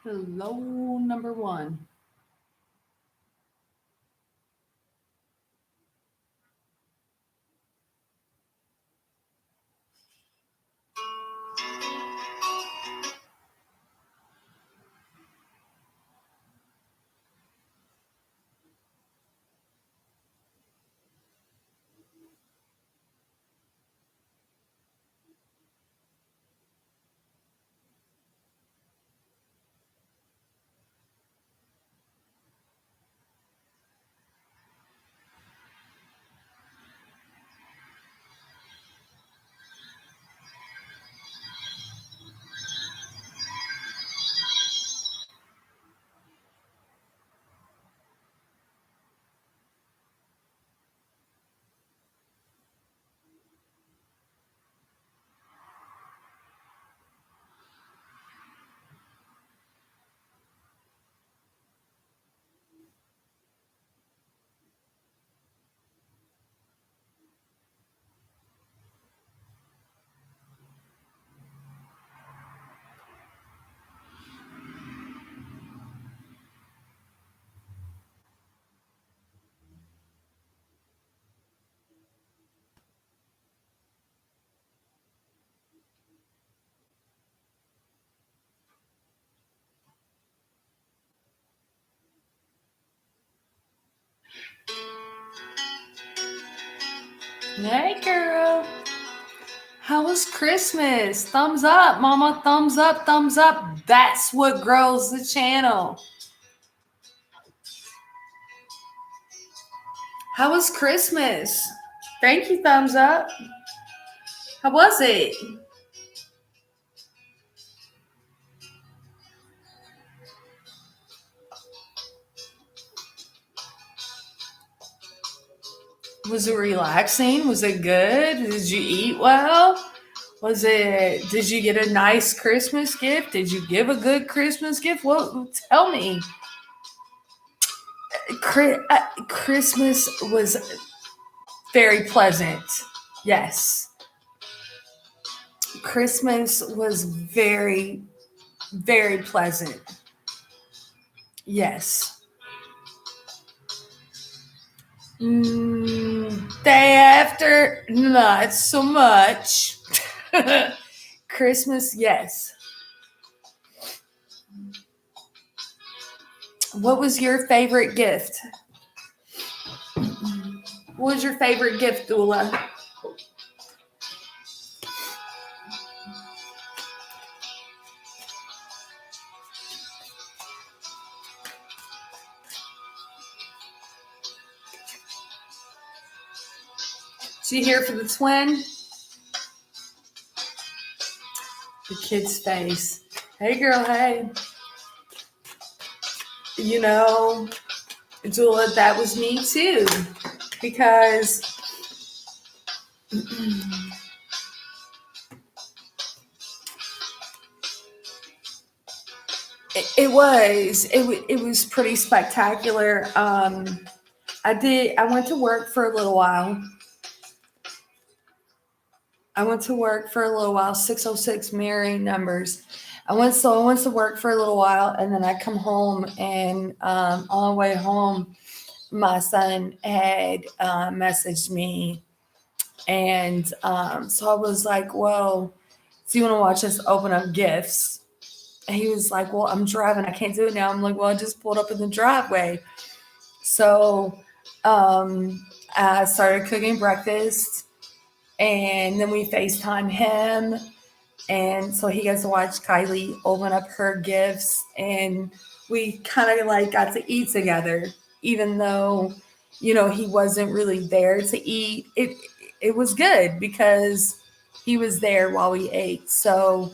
Hello, number one. Hey, girl. How was Christmas? Thumbs up, mama. Thumbs up, thumbs up. That's what grows the channel. How was Christmas? Thank you, thumbs up. How was it? Was it relaxing? Was it good? Did you eat well? Did you get a nice Christmas gift? Did you give a good Christmas gift? Well, tell me. Christmas was very pleasant. Yes. Christmas was very, very pleasant. Yes. Day after, not so much. Christmas, yes. What was your favorite gift? What was your favorite gift, Dula? Is you here for the twin? The kid's face. Hey, girl, hey. You know, Dula, that was me too. Because it was pretty spectacular. I went to work for a little while. 606 mirroring numbers. I went to work for a little while, and then I come home, and on the way home, my son had messaged me, and so I was like, well, do you want to watch us open up gifts? And he was like, well, I'm driving, I can't do it now. I'm like, well, I just pulled up in the driveway. So I started cooking breakfast, and then we FaceTime him. And so he gets to watch Kylie open up her gifts, and we kind of like got to eat together, even though, he wasn't really there to eat. It was good because he was there while we ate. So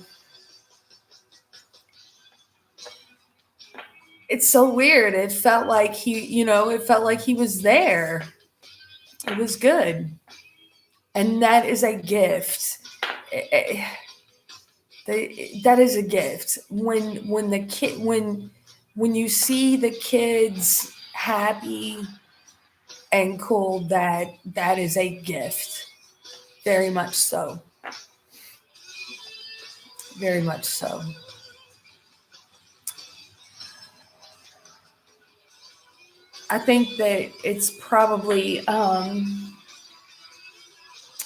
it's so weird. It felt like he was there. It was good. And that is a gift. That is a gift. When you see the kids happy and cool, that is a gift. Very much so. Very much so. I think that it's probably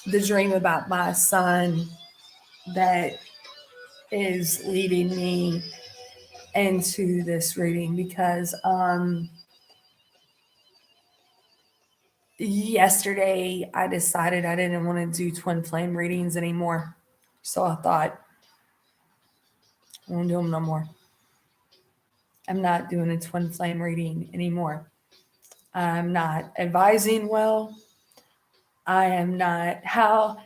the dream about my son that is leading me into this reading because yesterday I decided I didn't want to do twin flame readings anymore. So I thought, I won't do them no more. I'm not doing a twin flame reading anymore. I'm not advising well. I am not. How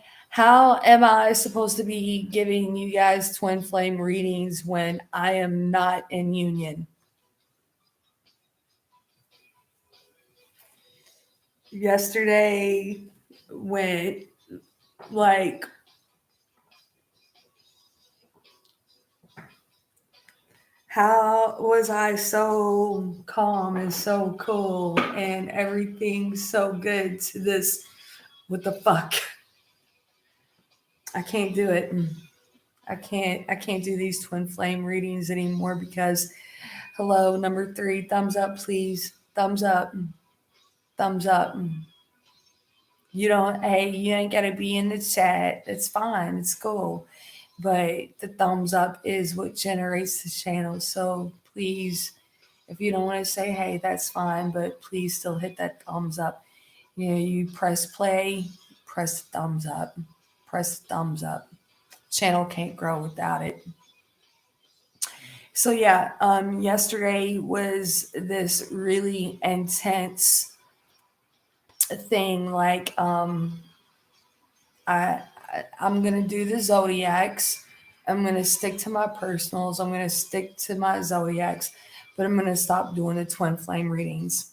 am I supposed to be giving you guys twin flame readings when I am not in union? Yesterday went like, how was I so calm and so cool and everything so good to this? What the fuck? I can't do it. I can't do these twin flame readings anymore because hello, number 3, thumbs up please. Thumbs up. Thumbs up. You don't, hey, you ain't gotta be in the chat. It's fine, it's cool. But the thumbs up is what generates the channel. So please, if you don't want to say hey, that's fine, but please still hit that thumbs up. You press play, press thumbs up, press thumbs up. Channel can't grow without it. So yeah, yesterday was this really intense thing. Like I I'm gonna do the zodiacs. I'm gonna stick to my personals. I'm gonna stick to my zodiacs, but I'm gonna stop doing the twin flame readings.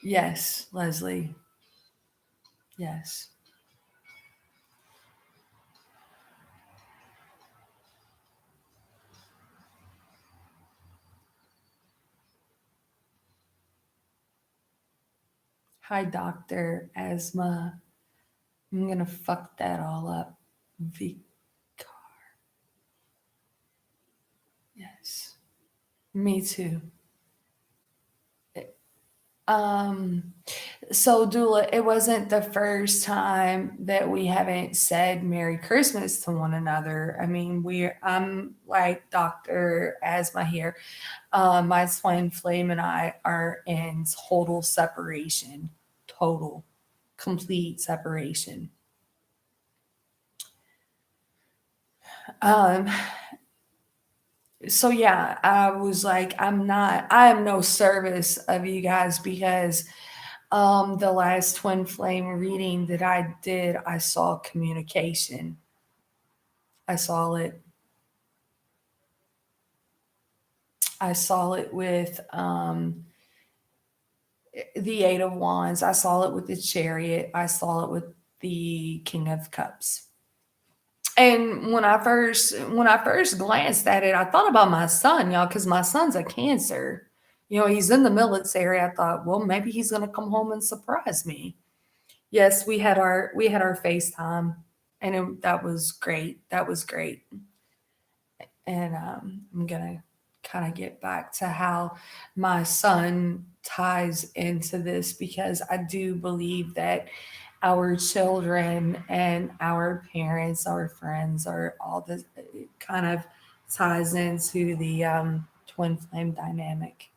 Yes, Leslie. Yes. Hi, Doctor Asthma. I'm gonna fuck that all up. Vicar. Yes. Me too. Um, so Dula, it wasn't the first time that we haven't said Merry Christmas to one another. I mean, I'm like Dr. Asma here. My twin flame and I are in total separation, total, complete separation. Um, so yeah, I was like, I am no service of you guys because the last twin flame reading that I did, I saw communication. I saw it. I saw it with the 8 of Wands. I saw it with the Chariot. I saw it with the King of Cups. And when I first glanced at it, I thought about my son, y'all, because my son's a Cancer. He's in the military. I thought, well, maybe he's gonna come home and surprise me. Yes, we had our FaceTime, and that was great. That was great. And I'm gonna kind of get back to how my son ties into this because I do believe that our children and our parents, our friends, are all this kind of ties into the twin flame dynamic.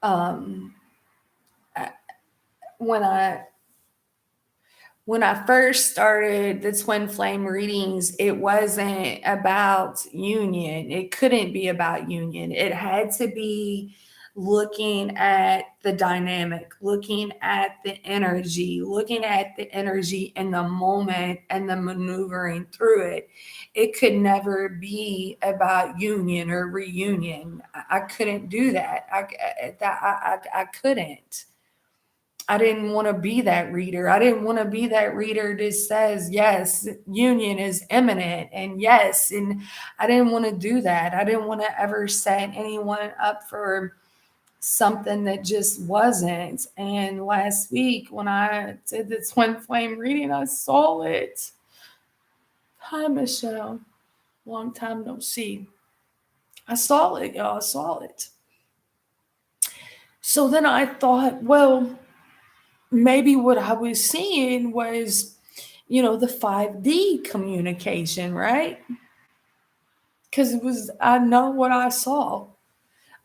Um, when I when I first started the twin flame readings, it wasn't about union. It couldn't be about union. It had to be looking at the dynamic, looking at the energy in the moment and the maneuvering through it. It could never be about union or reunion. I couldn't do that. I couldn't. I didn't want to be that reader. I didn't want to be that reader that says, yes, union is imminent. And yes, and I didn't want to do that. I didn't want to ever set anyone up for something that just wasn't. And last week when I did the twin flame reading, I saw it. Hi, Michelle. Long time no see. I saw it, y'all. I saw it. So then I thought, well, maybe what I was seeing was, the 5D communication, right? Because I know what I saw.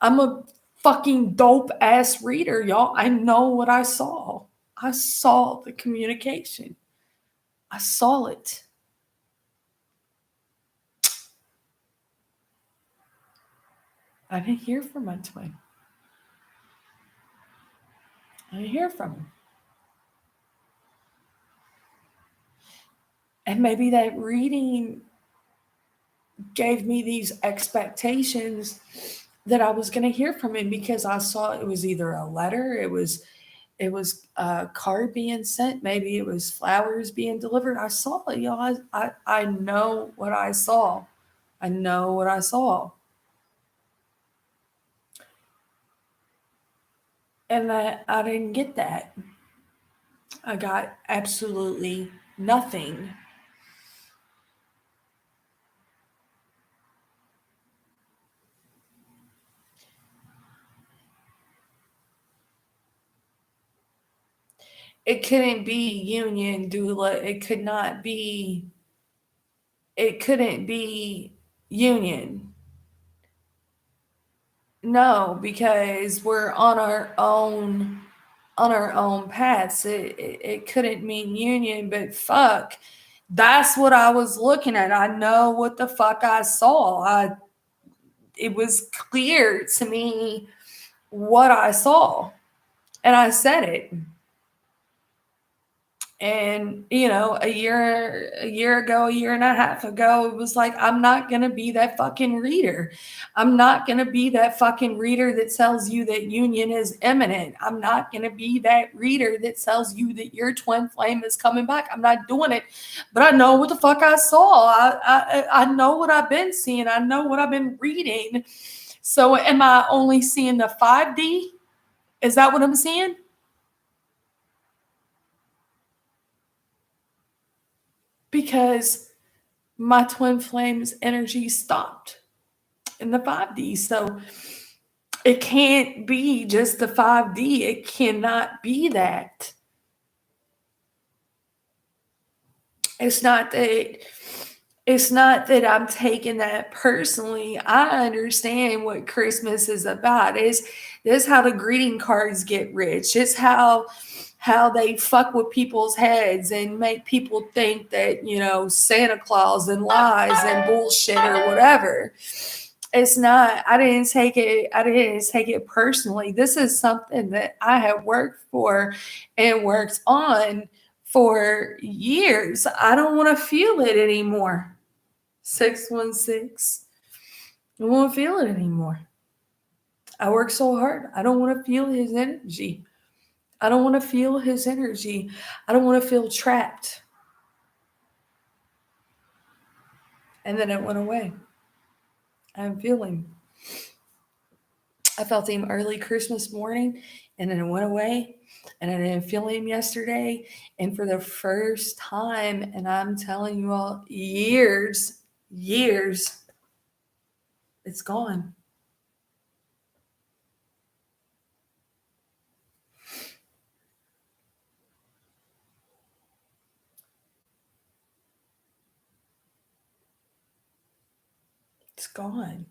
I'm a fucking dope ass reader, y'all. I know what I saw. I saw the communication. I saw it. I didn't hear from my twin. I didn't hear from him. And maybe that reading gave me these expectations that I was going to hear from him, because I saw it was either a letter, it was a card being sent, maybe it was flowers being delivered. I saw it, y'all. I know what I saw. I know what I saw. And that I didn't get that. I got absolutely nothing. It couldn't be union, doula. It couldn't be union. No, because we're on our own paths. It couldn't mean union, but fuck. That's what I was looking at. I know what the fuck I saw. It was clear to me what I saw. And I said it. And a year ago, a year and a half ago, it was like, I'm not gonna be that fucking reader. I'm not gonna be that fucking reader that tells you that union is imminent. I'm not gonna be that reader that tells you that your twin flame is coming back. I'm not doing it. But I know what the fuck I saw. I know what I've been seeing. I know what I've been reading. So am I only seeing the 5D? Is that what I'm seeing? Because my twin flame's energy stopped in the 5D. So it can't be just the 5D. It cannot be that. It's not that I'm taking that personally. I understand what Christmas is about. This how the greeting cards get rich. It's how they fuck with people's heads and make people think that, Santa Claus and lies and bullshit or whatever. It's not. I didn't take it personally. This is something that I have worked for and worked on for years. I don't want to feel it anymore. 616. I don't want to feel it anymore. I work so hard. I don't want to feel his energy. I don't want to feel his energy. I don't want to feel trapped. And then it went away. I'm feeling. I felt him early Christmas morning, and then it went away. And I didn't feel him yesterday. And for the first time, and I'm telling you all, years, it's gone. It's gone.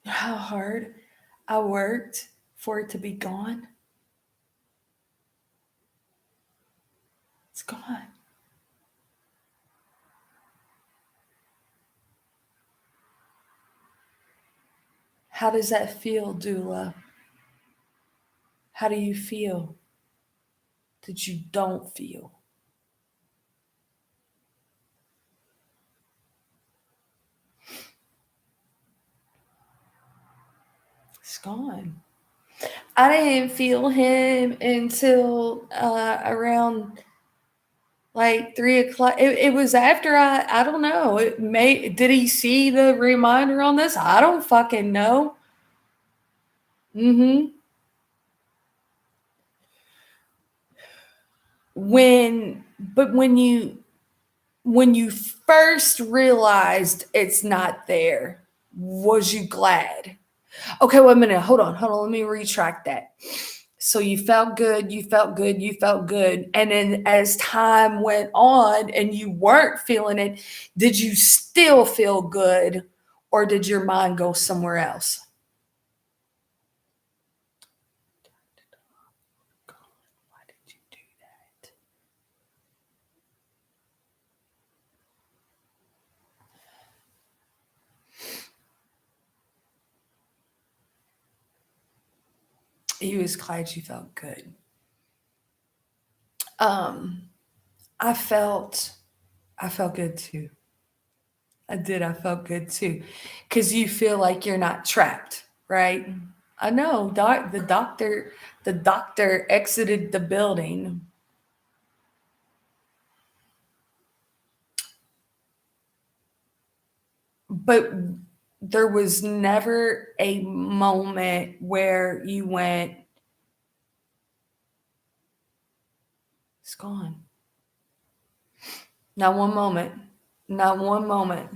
How hard I worked for it to be gone. It's gone. How does that feel, doula? How do you feel that you don't feel? It's gone. I didn't feel him until around like 3 o'clock. It was after I don't know. Did he see the reminder on this? I don't fucking know. Mm-hmm. But when you first realized it's not there, was you glad? Okay, wait a minute. Hold on. Let me retract that. So you felt good, you felt good, you felt good. And then as time went on and you weren't feeling it, did you still feel good or did your mind go somewhere else? God, why did you do that? You was glad you felt good. Um, I felt I felt good too. I did. I felt good too. Cause you feel like you're not trapped, right? I know, the doctor exited the building, but there was never a moment where you went, it's gone. Not one moment. Not one moment.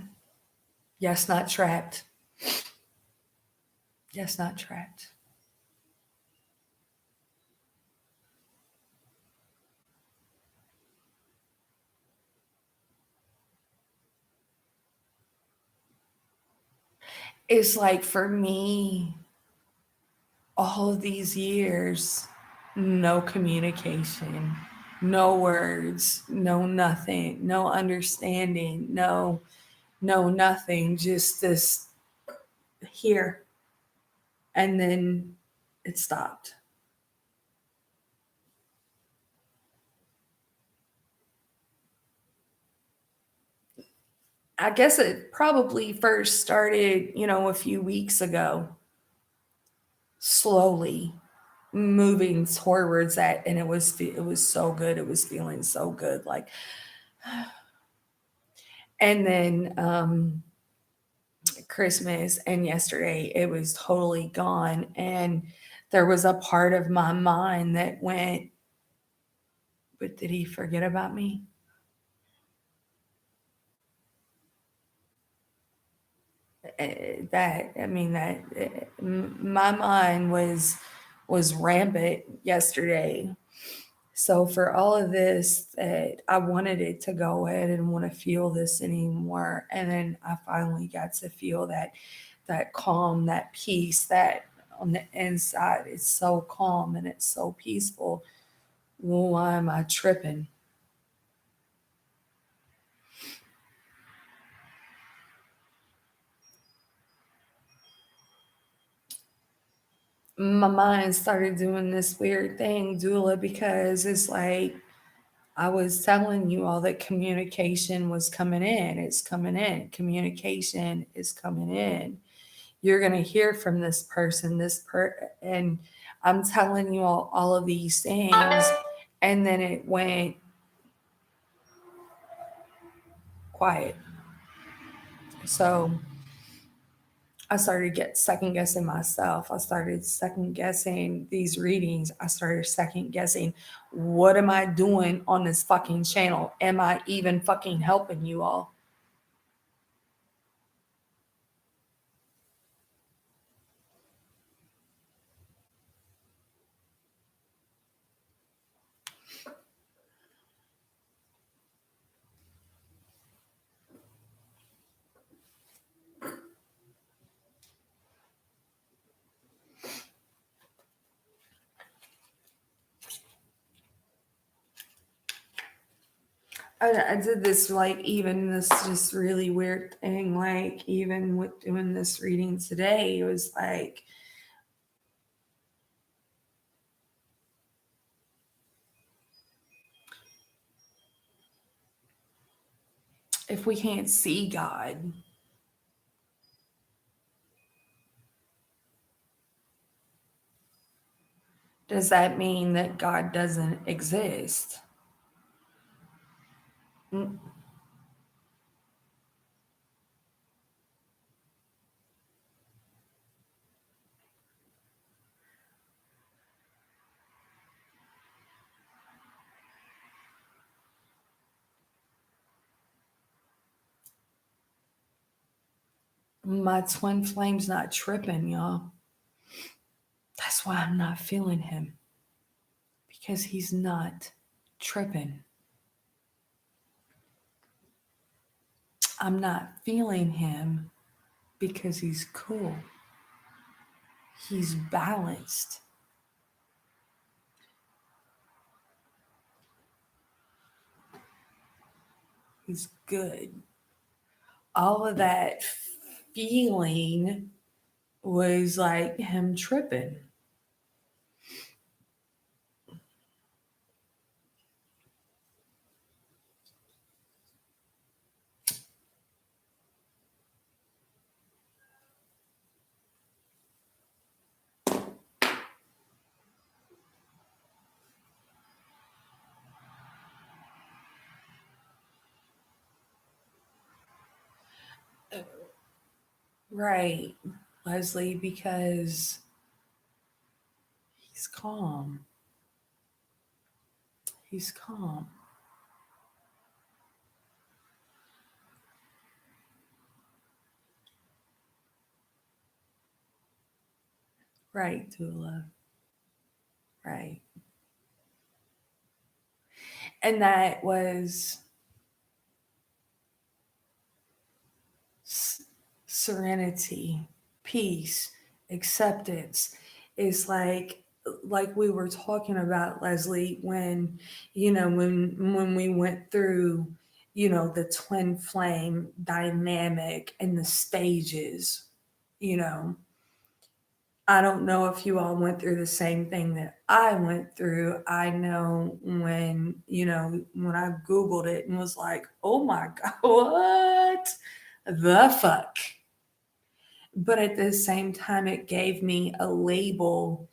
Yes, not trapped. Yes, not trapped. It's like for me, all of these years, no communication, no words, no nothing, no understanding, no nothing, just this here. And then it stopped. I guess it probably first started, a few weeks ago, slowly moving towards that, and it was so good. It was feeling so good, like, and then Christmas and yesterday, it was totally gone, and there was a part of my mind that went, "But did he forget about me?" That I mean that my mind was rampant yesterday. So for all of this, that I wanted it to go ahead and want to feel this anymore, and then I finally got to feel that calm, that peace, that on the inside it's so calm and it's so peaceful. Well, why am I tripping? My mind started doing this weird thing, Dula, because it's like I was telling you all that communication was coming in. It's coming in. Communication is coming in. You're going to hear from this person, and I'm telling you all of these things. And then it went quiet. So I started get second guessing myself. I started second guessing these readings. I started second guessing, what am I doing on this fucking channel? Am I even fucking helping you all? I did this, like, even this just really weird thing, like even with doing this reading today, it was like, if we can't see God, does that mean that God doesn't exist? Mm, My twin flame's not tripping, y'all. That's why I'm not feeling him. Because he's not tripping. I'm not feeling him because he's cool. He's balanced. He's good. All of that feeling was like him tripping. Right, Leslie, because he's calm. He's calm. Right, Dula. Right. And that was s- serenity, peace, acceptance. Is like we were talking about, Leslie, when when we went through the twin flame dynamic and the stages. you know I don't know if you all went through the same thing that I went through. I know when I Googled it and was like, oh my God, what the fuck? But at the same time, it gave me a label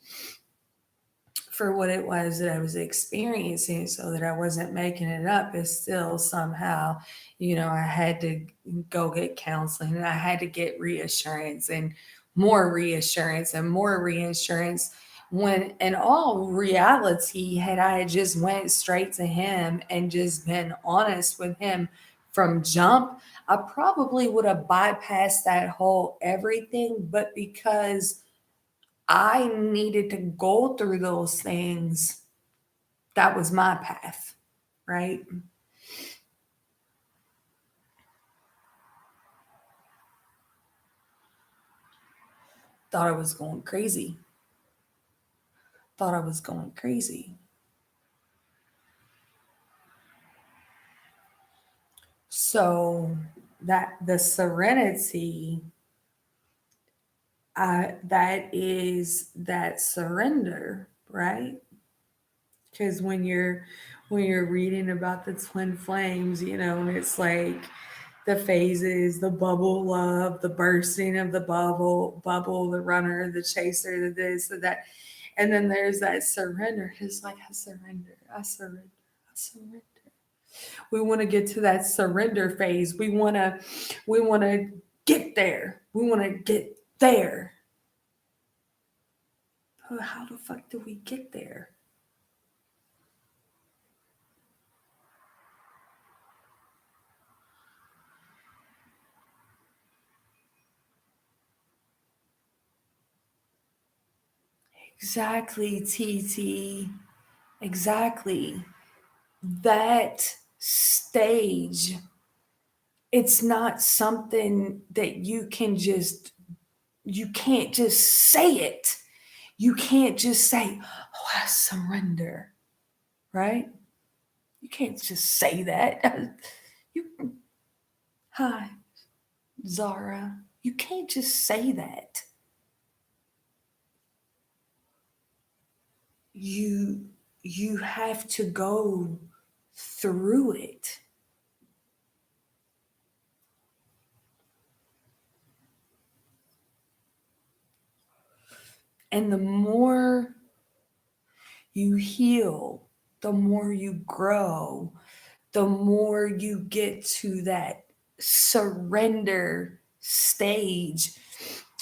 for what it was that I was experiencing so that I wasn't making it up. It's still somehow, I had to go get counseling and I had to get reassurance and more reassurance and more reassurance, when in all reality, had I just went straight to him and just been honest with him from jump, I probably would have bypassed that whole everything. But because I needed to go through those things, that was my path, right? Thought I was going crazy. Thought I was going crazy. So that the serenity, that is that surrender, right? Because when you're reading about the twin flames, and it's like the phases, the bubble love, the bursting of the bubble, the runner, the chaser, the this, the that. And then there's that surrender. It's like, I surrender, I surrender, I surrender. We want to get to that surrender phase. We want to get there. We want to get there. But how the fuck do we get there? Exactly, TT. Exactly. That stage, it's not something that you can't just say it. You can't just say, oh, I surrender, right? You can't just say that. You, hi, Zara. You can't just say that. You you have to go through it. And the more you heal, the more you grow, the more you get to that surrender stage,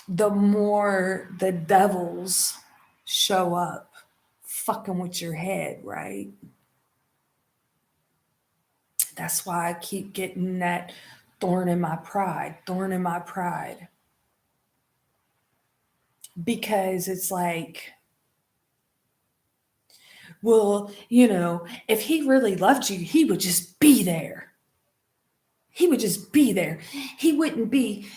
the more the devils show up fucking with your head, right? That's why I keep getting that thorn in my pride, thorn in my pride. because it's like, well, if he really loved you, he would just be there. He would just be there. He wouldn't be,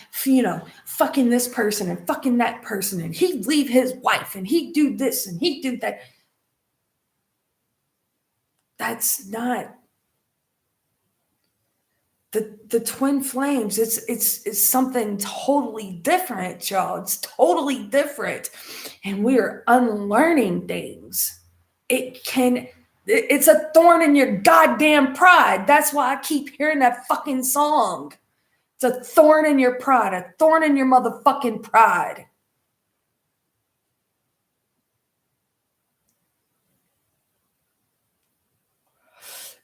fucking this person and fucking that person, and he'd leave his wife and he'd do this and he'd do that. That's not the twin flames. It's something totally different, y'all. It's totally different. And we are unlearning things. It's a thorn in your goddamn pride. That's why I keep hearing that fucking song. It's a thorn in your pride, a thorn in your motherfucking pride.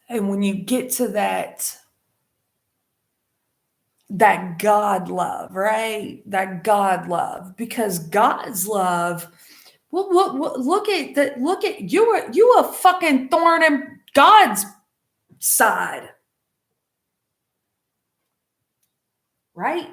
And when you get to that God love, right? That God love, because God's love, well, look at that. Look at you a fucking thorn in God's side, right?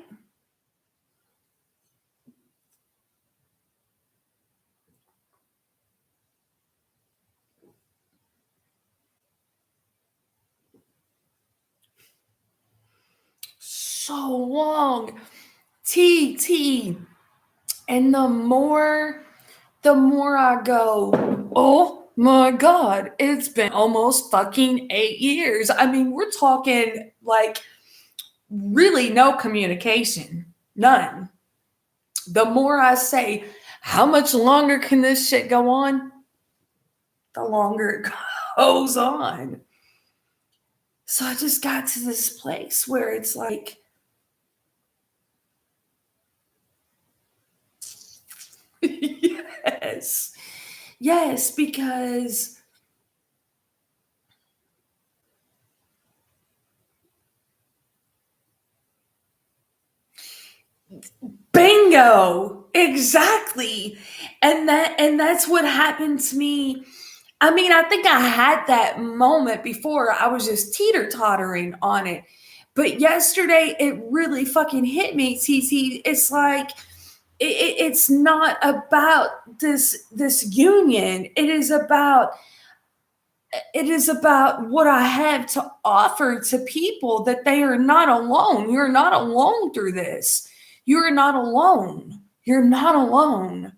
So long, T. And the more I go, oh my God, it's been almost fucking 8 years. I mean, we're talking like really no communication, none. The more I say, how much longer can this shit go on? The longer it goes on. So I just got to this place where it's like, yes, yes, because bingo, exactly. And that's what happened to me. I mean, I think I had that moment before. I was just teeter-tottering on it. But yesterday it really fucking hit me, TT. It's like it's not about this union. It is about what I have to offer to people, that they are not alone. You're not alone through this. You're not alone. You're not alone.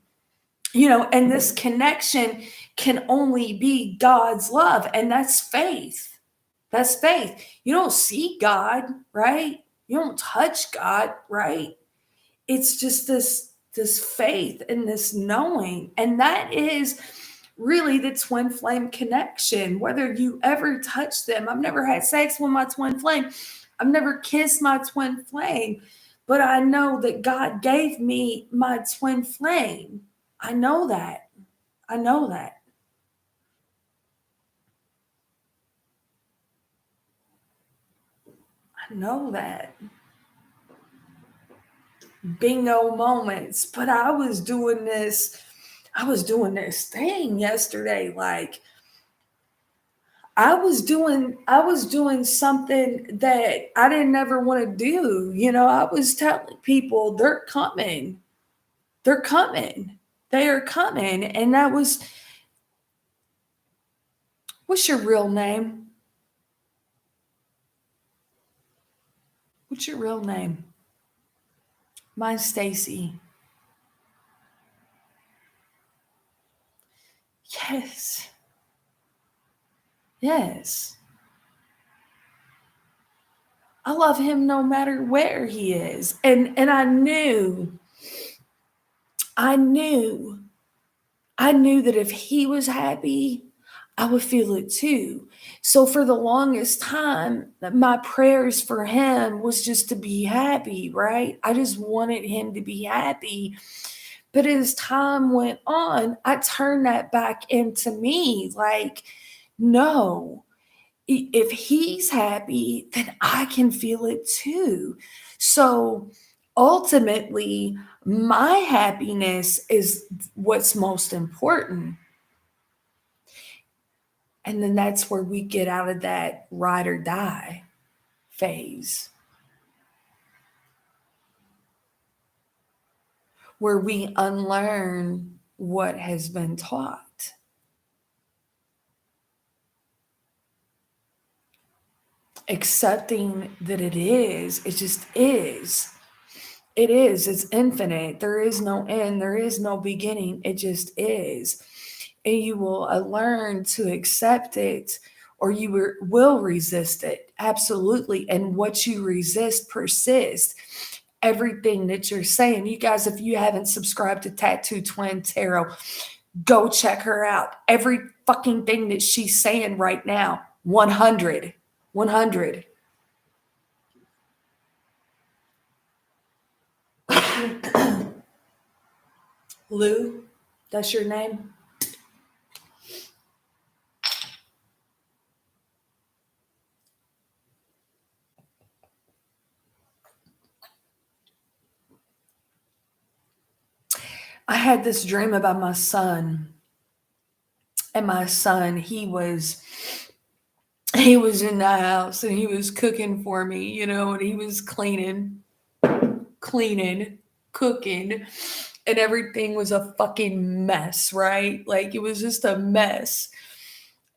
And this connection can only be God's love, and that's faith. That's faith. You don't see God, right? You don't touch God, right? It's just this faith and this knowing, and that is really the twin flame connection. Whether you ever touch them, I've never had sex with my twin flame, I've never kissed my twin flame, but I know that God gave me my twin flame. I know that. I know that. I know that. Bingo moments. But I was doing this thing yesterday. Like, I was doing something that I didn't ever want to do. I was telling people they're coming. They're coming. They are coming. And that was, what's your real name? What's your real name? Mine's Stacy. Yes. Yes. I love him no matter where he is. And I knew, I knew that if he was happy, I would feel it too. So for the longest time, my prayers for him was just to be happy, right? I just wanted him to be happy. But as time went on, I turned that back into me. Like, no, if he's happy, then I can feel it too. So ultimately, my happiness is what's most important. And then that's where we get out of that ride or die phase. where we unlearn what has been taught. Accepting that it just is. It is. It's infinite. There is no end. There is no beginning. It just is. And you will learn to accept it or you will resist it. Absolutely. And what you resist persists. Everything that you're saying. You guys, if you haven't subscribed to Tattoo Twin Tarot, go check her out. Every fucking thing that she's saying right now, 100. 100. Lou, that's your name? I had this dream about my son. And my son, he was in the house and he was cooking for me, and he was cleaning, cooking, and everything was a fucking mess, right? Like it was just a mess.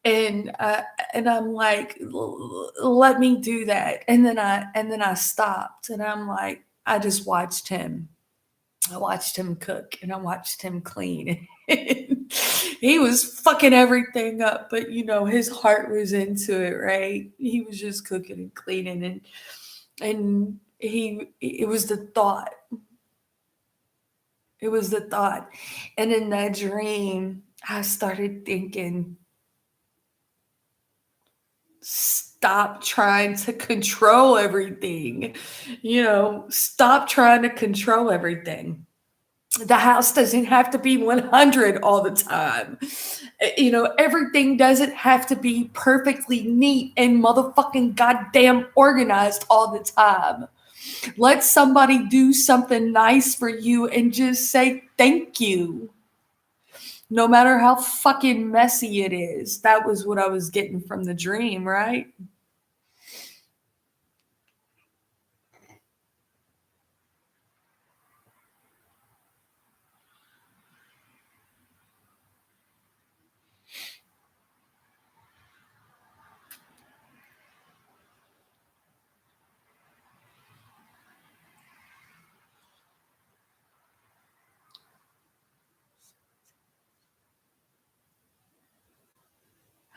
And I'm like, let me do that. And then I stopped and I'm like, I just watched him. I watched him cook and I watched him clean. He was fucking everything up, but his heart was into it, right? He was just cooking and cleaning and it was the thought. It was the thought. And in that dream, I started thinking, stop trying to control everything. Stop trying to control everything. The house doesn't have to be 100 all the time. Everything doesn't have to be perfectly neat and motherfucking goddamn organized all the time. Let somebody do something nice for you and just say thank you. No matter how fucking messy it is. That was what I was getting from the dream, right?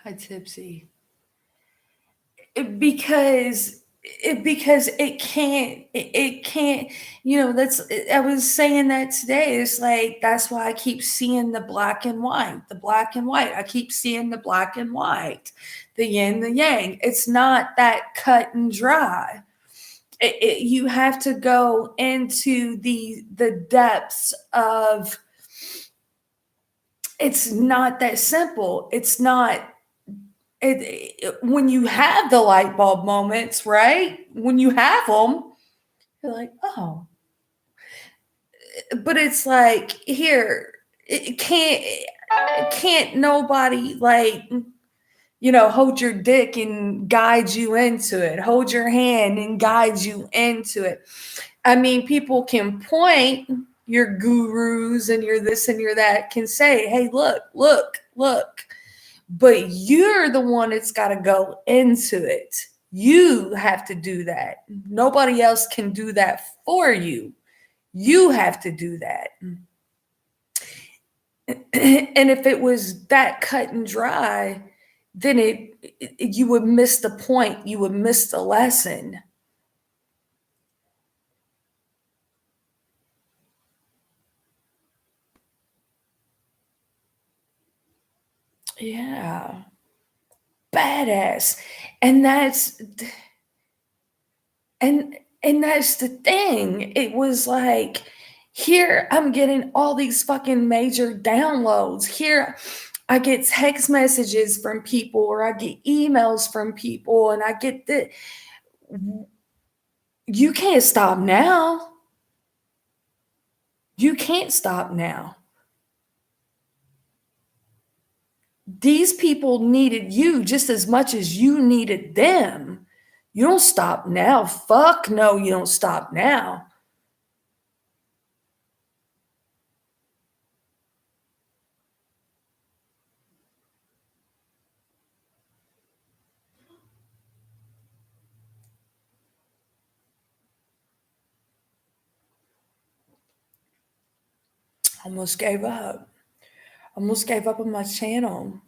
Hi, Tipsy. Because it can't. That's I was saying that today. It's like that's why I keep seeing the black and white. I keep seeing the black and white, the yin, the yang. It's not that cut and dry. You have to go into the depths of. It's not that simple. It's not when you have the light bulb moments, right? When you have them, you're like, oh, but it's like here, it can't nobody like hold your dick and guide you into it, hold your hand and guide you into it. I mean, people can point, your gurus and your this and your that can say, hey, look, but you're the one that's got to go into it. You have to do that. Nobody else can do that for you. You have to do that. And if it was that cut and dry, then you would miss the point. You would miss the lesson. Yeah. Badass. And that's the thing. It was like, here I'm getting all these fucking major downloads. Here I get text messages from people or I get emails from people and I get the you can't stop now. You can't stop now. These people needed you just as much as you needed them. You don't stop now. Fuck no, you don't stop now. Almost gave up. Almost gave up on my channel.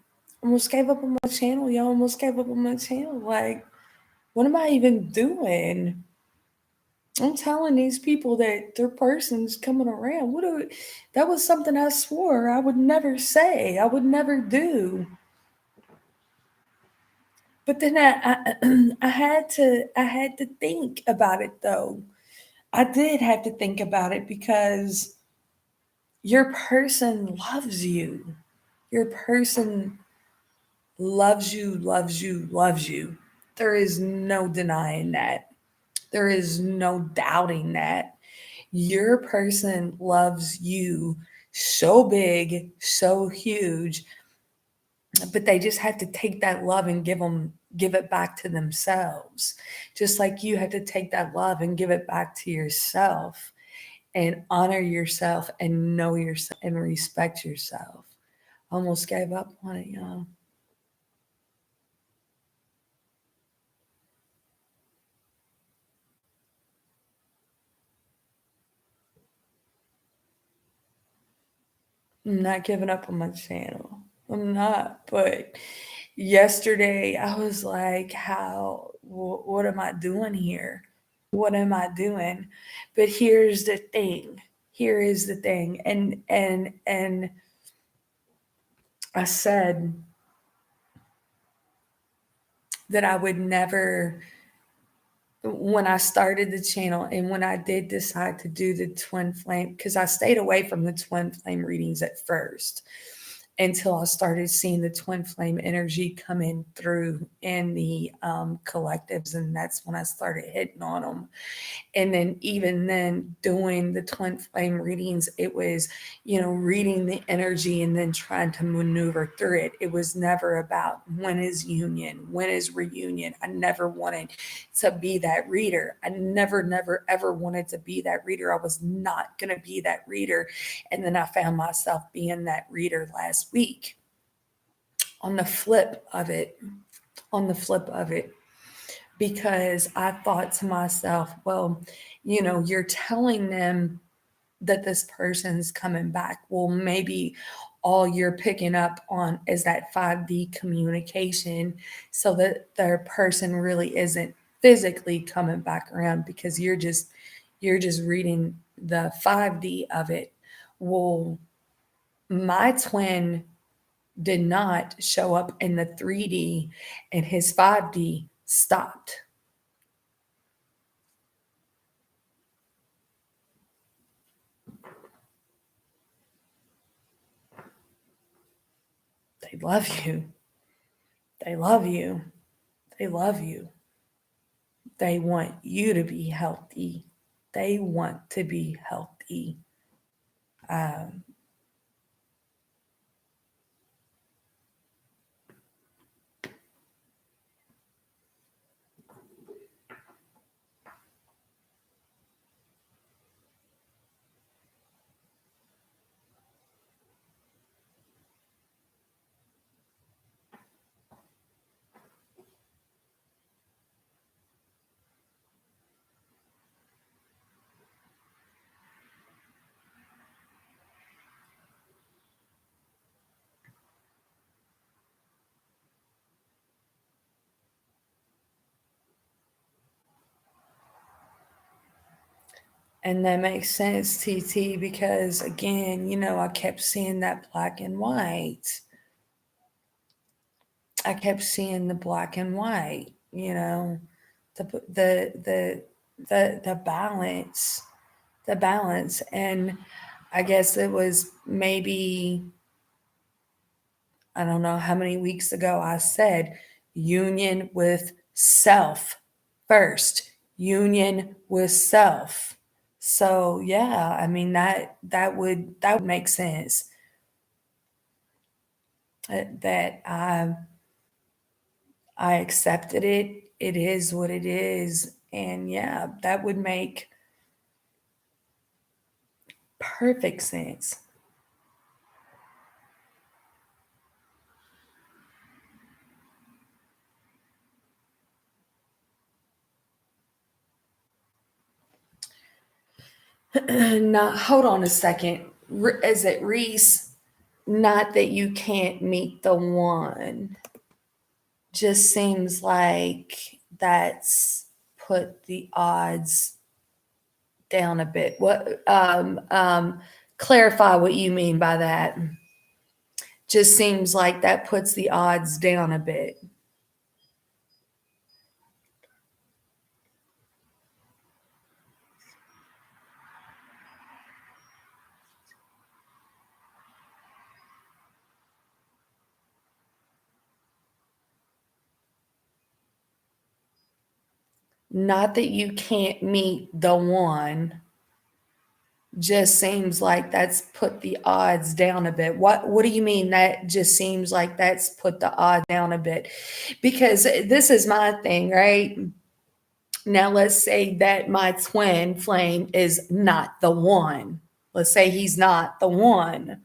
Almost gave up on my channel, y'all. Almost gave up on my channel. Like, what am I even doing? I'm telling these people that their person's coming around. That was something I swore I would never say. I would never do. But then I had to think about it though. I did have to think about it because your person loves you. Your person loves you, loves you, loves you. There is no denying that. There is no doubting that. Your person loves you so big, so huge, but they just have to take that love and give it back to themselves. Just like you have to take that love and give it back to yourself and honor yourself and know yourself and respect yourself. Almost gave up on it, y'all. I'm not giving up on my channel. I'm not. But yesterday I was like, what am I doing here? What am I doing? But here's the thing. Here is the thing. And I said that I would never, when I started the channel and when I did decide to do the twin flame, because I stayed away from the twin flame readings at first until I started seeing the twin flame energy come in through in the collectives, and that's when I started hitting on them. And then even then doing the twin flame readings, it was, reading the energy and then trying to maneuver through it. It was never about when is union, when is reunion. I never wanted to be that reader. I never ever wanted to be that reader. I was not going to be that reader. And then I found myself being that reader last week. On the flip of it, on the flip of it, because I thought to myself, well, you're telling them that this person's coming back. Well, maybe all you're picking up on is that 5D communication so that their person really isn't physically coming back around because you're just reading the 5D of it. Well, my twin did not show up in the 3D and his 5D stopped. They love you. They love you. They love you. They want you to be healthy. They want to be healthy. Um, and that makes sense, TT, because again, I kept seeing that black and white. I kept seeing the black and white, the the the the balance, and I guess it was maybe I don't know how many weeks ago I said union with self first, union with self. So yeah, I mean that would make sense that I accepted it. It is what it is, and yeah, that would make perfect sense. Now hold on a second. Is it Reese? Not that you can't meet the one. Just seems like that's put the odds down a bit. What clarify what you mean by that. Just seems like that puts the odds down a bit. Not that you can't meet the one, just seems like that's put the odds down a bit. What do you mean that just seems like that's put the odds down a bit? Because this is my thing, right? Now let's say that my twin flame is not the one. Let's say he's not the one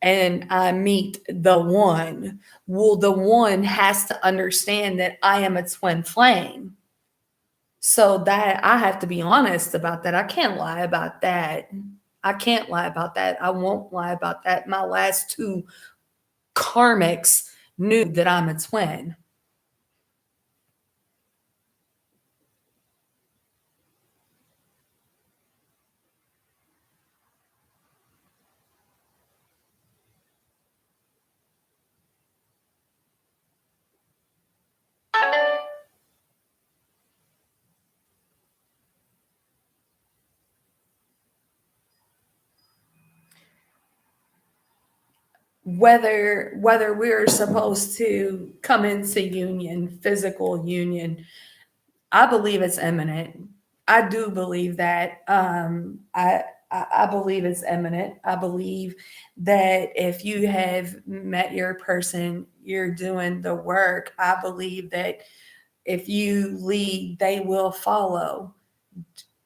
and I meet the one. Well, the one has to understand that I am a twin flame. So that I have to be honest about that. I can't lie about that. I can't lie about that. I won't lie about that. My last two karmics knew that I'm a twin. Whether we're supposed to come into union, physical union, I believe it's imminent. I do believe that. I believe it's imminent. I believe that if you have met your person, you're doing the work. I believe that if you lead, they will follow.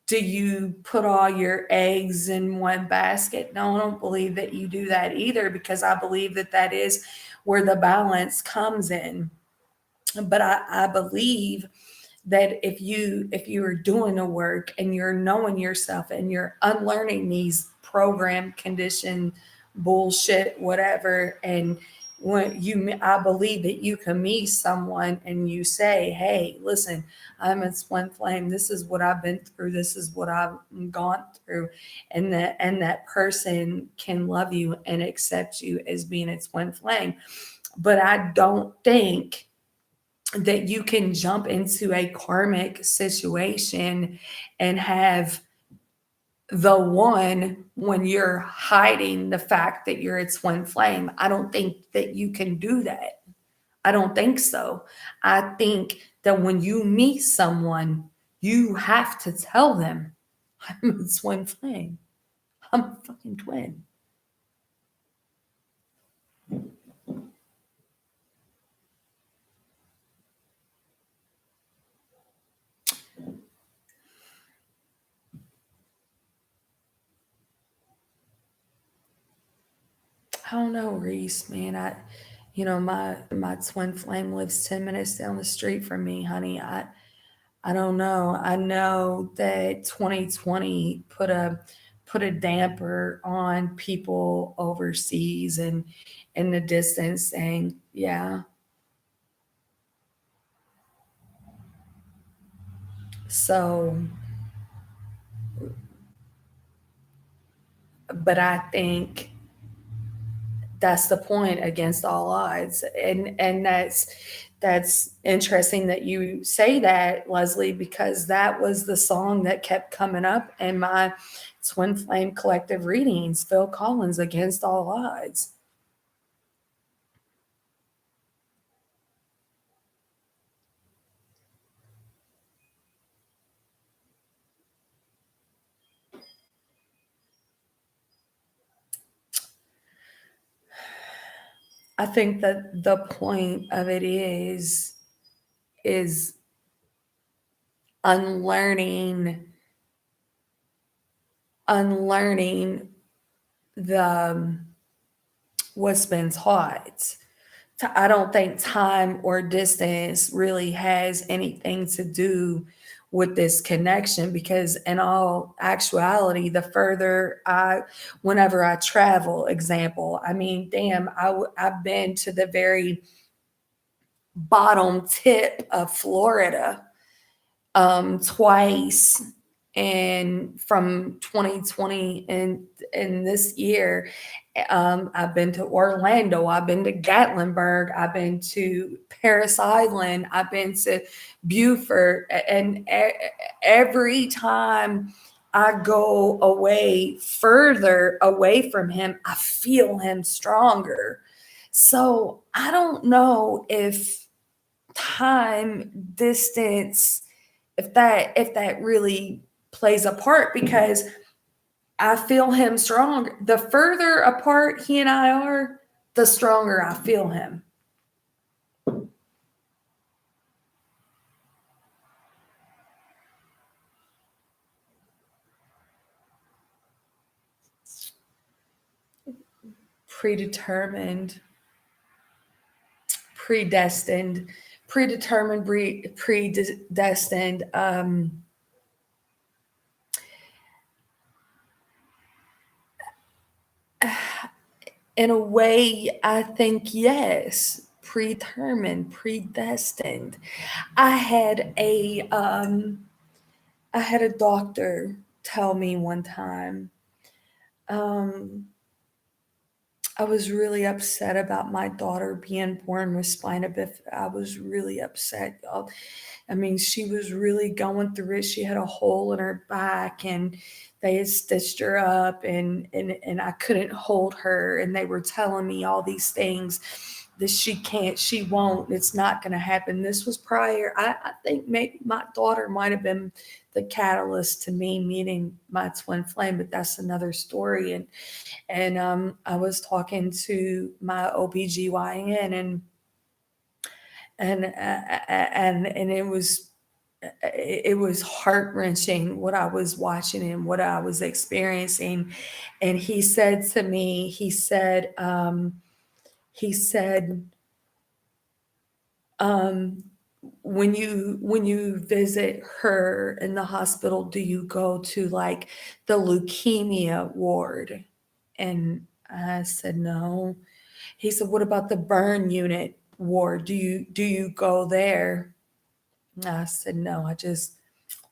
Do you put all your eggs in one basket? No, I don't believe that you do that either, because I believe that that is where the balance comes in. But I believe that if you are doing the work and you're knowing yourself and you're unlearning these program condition bullshit whatever, and when you I believe that you can meet someone and you say, hey, listen, I'm a twin flame, this is what I've been through, this is what I've gone through, and that person can love you and accept you as being a twin flame. But I don't think that you can jump into a karmic situation and have the one when you're hiding the fact that you're a twin flame. I don't think that you can do that. I don't think so. I think that when you meet someone, you have to tell them, I'm a twin flame. I'm a fucking twin. I don't know, Reese, man. My twin flame lives 10 minutes down the street from me, honey. I don't know. I know that 2020 put a damper on people overseas and in the distance saying, yeah. So, but I think that's the point, against all odds. And that's interesting that you say that, Leslie, because that was the song that kept coming up in my twin flame collective readings, Phil Collins, Against All Odds. I think that the point of it is unlearning unlearning the what's been taught. I don't think time or distance really has anything to do with this connection, because in all actuality, the further I, whenever I travel, example, I mean, damn, I've been to the very bottom tip of Florida twice, and from 2020 and this year, I've been to Orlando, I've been to Gatlinburg, I've been to Paris Island, I've been to Beaufort, and every time I go away further away from him, I feel him stronger. So I don't know if time, distance, if that really plays a part, because I feel him strong. The further apart he and I are, the stronger I feel him. Predetermined, predestined, predetermined, predestined. In a way, I think yes, predetermined, predestined. I had a I had a doctor tell me one time, um, I was really upset about my daughter being born with spina bifida. I was really upset, y'all. I mean, she was really going through it. She had a hole in her back, and they had stitched her up, and I couldn't hold her, and they were telling me all these things that she can't, she won't, it's not going to happen. This was prior. I think maybe my daughter might have been the catalyst to me meeting my twin flame, but that's another story. And I was talking to my OBGYN, and it was heart wrenching what I was watching and what I was experiencing. And he said to me, he said, um, when you visit her in the hospital, do you go to like the leukemia ward? And I said no. He said, what about the burn unit ward? Do you go there? And I said no. I just,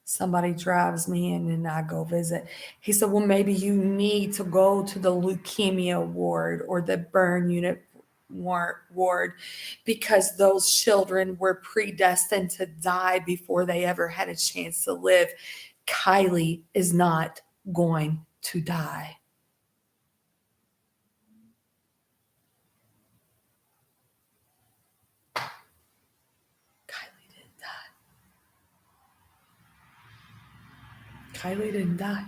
somebody drives me in and I go visit. He said, well, maybe you need to go to the leukemia ward or the burn unit ward, because those children were predestined to die before they ever had a chance to live. Kylie is not going to die. Kylie didn't die. Kylie didn't die.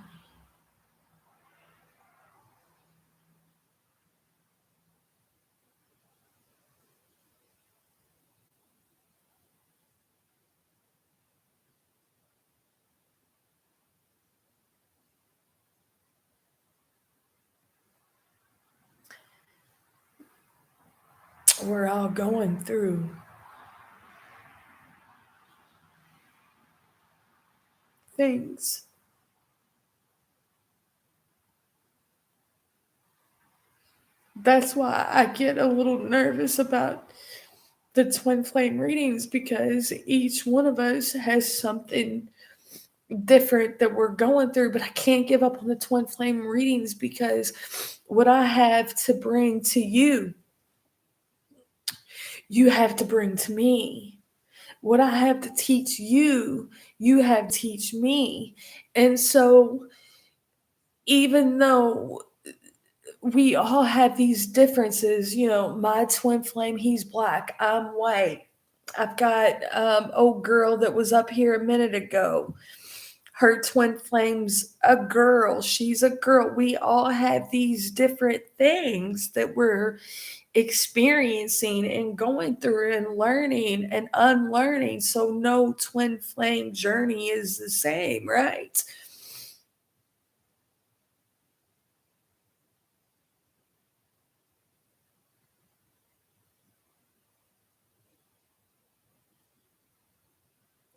We're all going through things. That's why I get a little nervous about the twin flame readings, because each one of us has something different that we're going through, but I can't give up on the twin flame readings, because what I have to bring to you, you have to bring to me. What I have to teach you, you have to teach me. And so, even though we all have these differences, my twin flame, he's black, I'm white. I've got old girl that was up here a minute ago. Her twin flame's a girl. She's a girl. We all have these different things that we're experiencing and going through and learning and unlearning. So no twin flame journey is the same, right?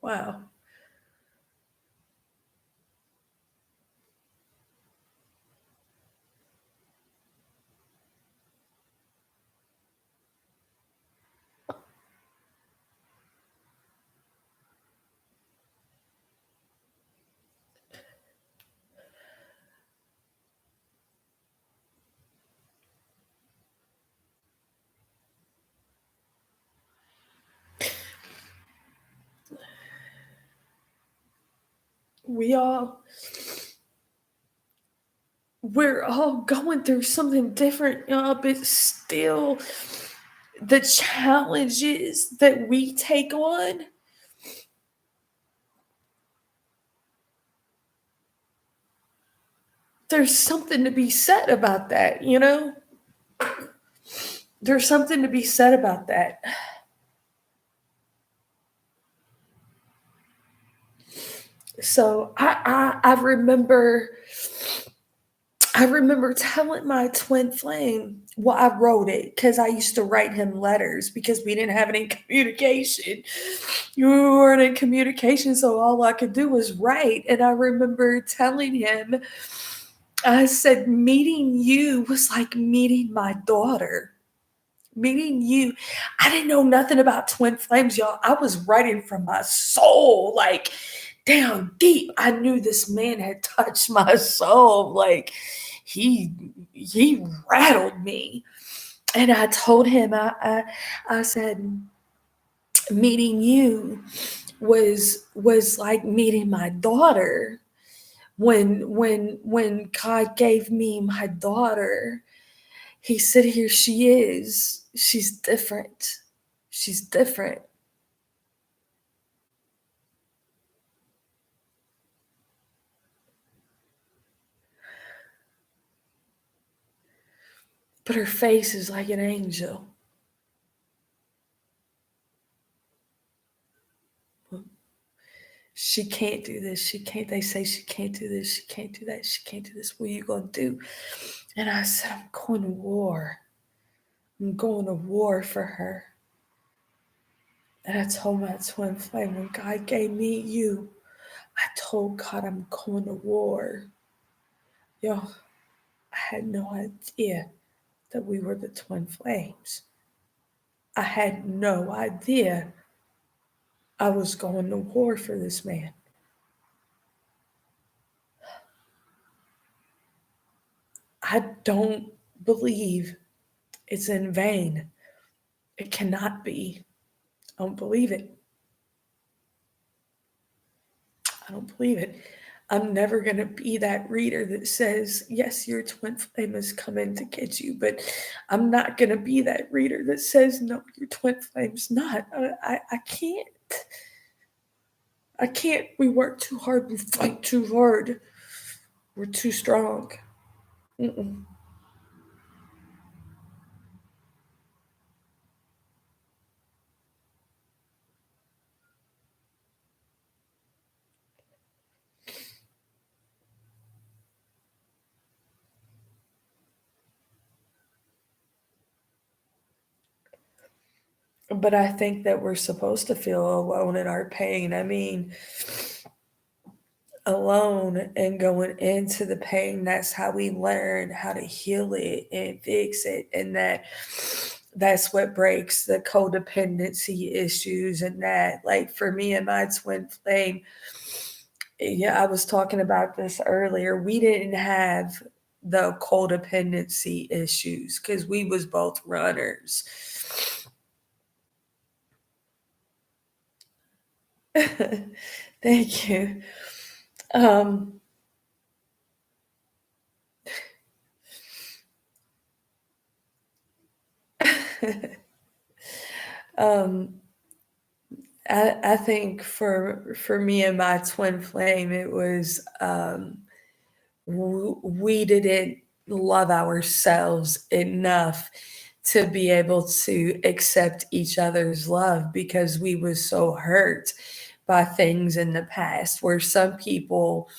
Wow. we all we're all going through something different, but still the challenges that we take on, there's something to be said about that, you know? There's something to be said about that. So I remember telling my twin flame, well, I wrote it because I used to write him letters because we didn't have any communication. We weren't in communication, so all I could do was write. And I remember telling him, I said, meeting you was like meeting my daughter. Meeting you, I didn't know nothing about twin flames, y'all. I was writing from my soul, like down deep. I knew this man had touched my soul. Like he he rattled me. And I told him, I said, meeting you was like meeting my daughter. When God gave me my daughter, he said, here she is. She's different. She's different. But her face is like an angel. She can't do this. She can't. They say she can't do this. She can't do that. She can't do this. What are you going to do? And I said, I'm going to war. I'm going to war for her. And I told my twin flame, when God gave me you, I told God I'm going to war. Yo, I had no idea that we were the twin flames. I had no idea I was going to war for this man. I don't believe it's in vain. It cannot be. I don't believe it. I don't believe it. I'm never going to be that reader that says, yes, your twin flame is coming to get you. But I'm not going to be that reader that says, no, your twin flame's not. I can't. I can't. We work too hard. We fight too hard. We're too strong. Mm-mm. But I think that we're supposed to feel alone in our pain. I mean, alone and going into the pain, that's how we learn how to heal it and fix it. And that's what breaks the codependency issues. And that, like, for me and my twin flame, yeah, I was talking about this earlier, we didn't have the codependency issues because we was both runners. Thank you. um um I think for me and my twin flame, it was we didn't love ourselves enough to be able to accept each other's love because we was so hurt by things in the past where some people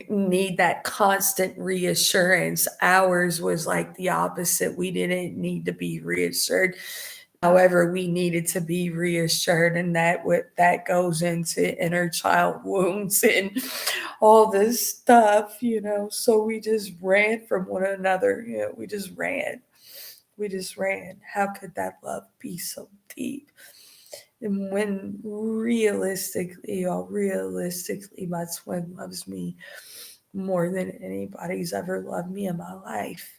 need that constant reassurance. Ours was like the opposite. We didn't need to be reassured. However, we needed to be reassured, and that goes into inner child wounds and all this stuff, you know. So we just ran from one another. You know, we just ran. We just ran. How could that love be so deep? And when realistically, my twin loves me more than anybody's ever loved me in my life.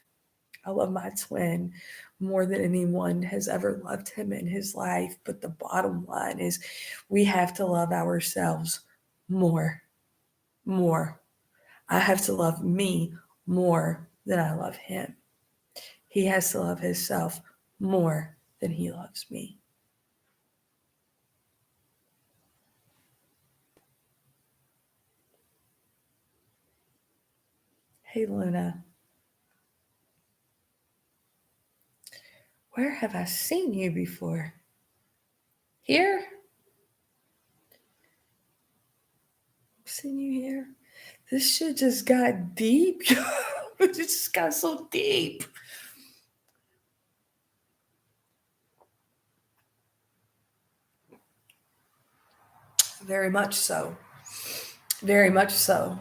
I love my twin more than anyone has ever loved him in his life. But the bottom line is we have to love ourselves more. more. I have to love me more than I love him. He has to love himself more than he loves me. Hey, Luna, where have I seen you before? Here? I've seen you here. This shit just got deep. It just got so deep. Very much so. Very much so.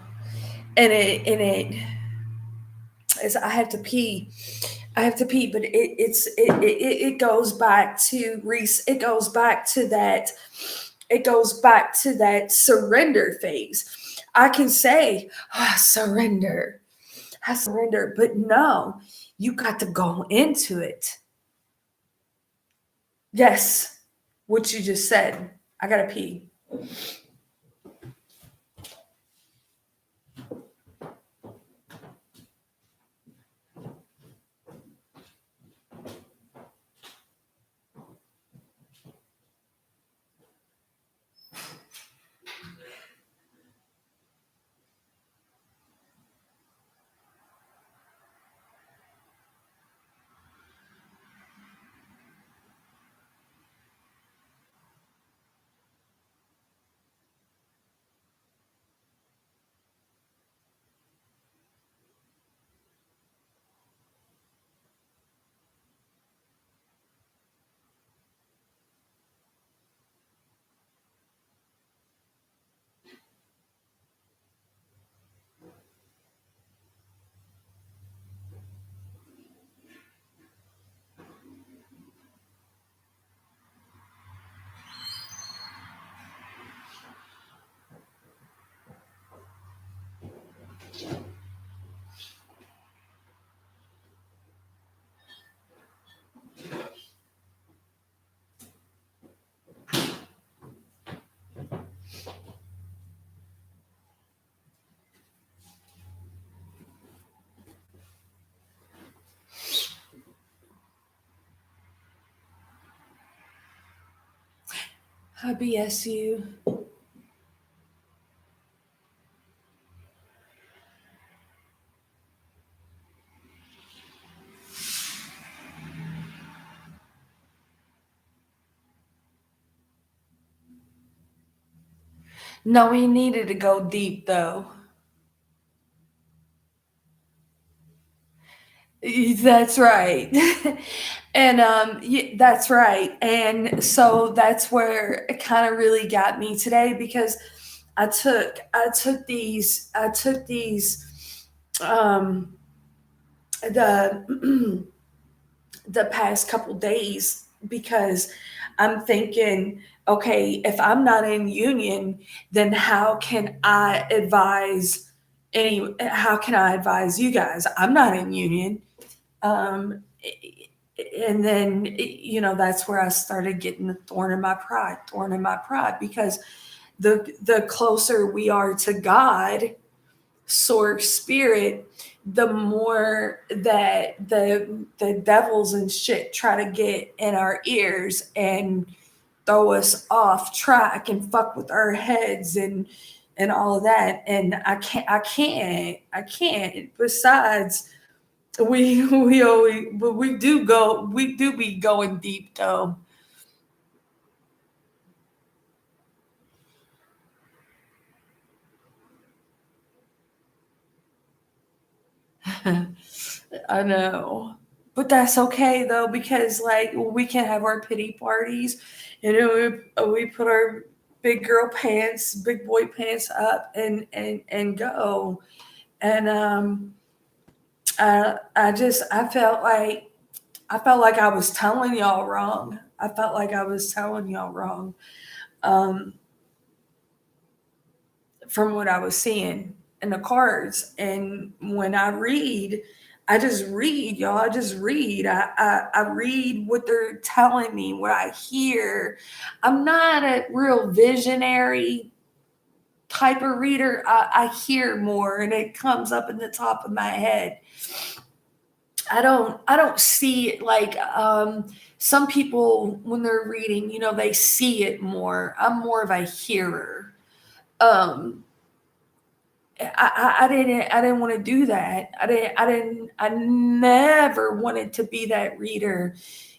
And it is, I have to pee. I have to pee, but it goes back to Reese. It goes back to that. It goes back to that surrender phase. I can say, surrender. I surrender, but no, you got to go into it. Yes, what you just said. I gotta pee. I BSU. No, we needed to go deep though. That's right. And that's right. And so that's where it kind of really got me today because I took these um the the past couple days because I'm thinking, okay, if I'm not in union, then how can I advise you guys? I'm not in union. Um, and then, that's where I started getting the thorn in my pride, because the closer we are to God, source spirit, the more that the devils and shit try to get in our ears and throw us off track and fuck with our heads and all of that. And I can't. Besides, we always, but we do be going deep though. I know. But that's okay though, because like we can have our pity parties, and then we put our big boy pants up and go. And I felt like I was telling y'all wrong. I felt like I was telling y'all wrong. Um, from what I was seeing in the cards. And when I read, I just read, y'all. I just read. I read what they're telling me, what I hear. I'm not a real visionary type of reader. I hear more and it comes up in the top of my head. I don't see it like some people when they're reading, they see it more. I'm more of a hearer. Um, I didn't want to do that. I never wanted to be that reader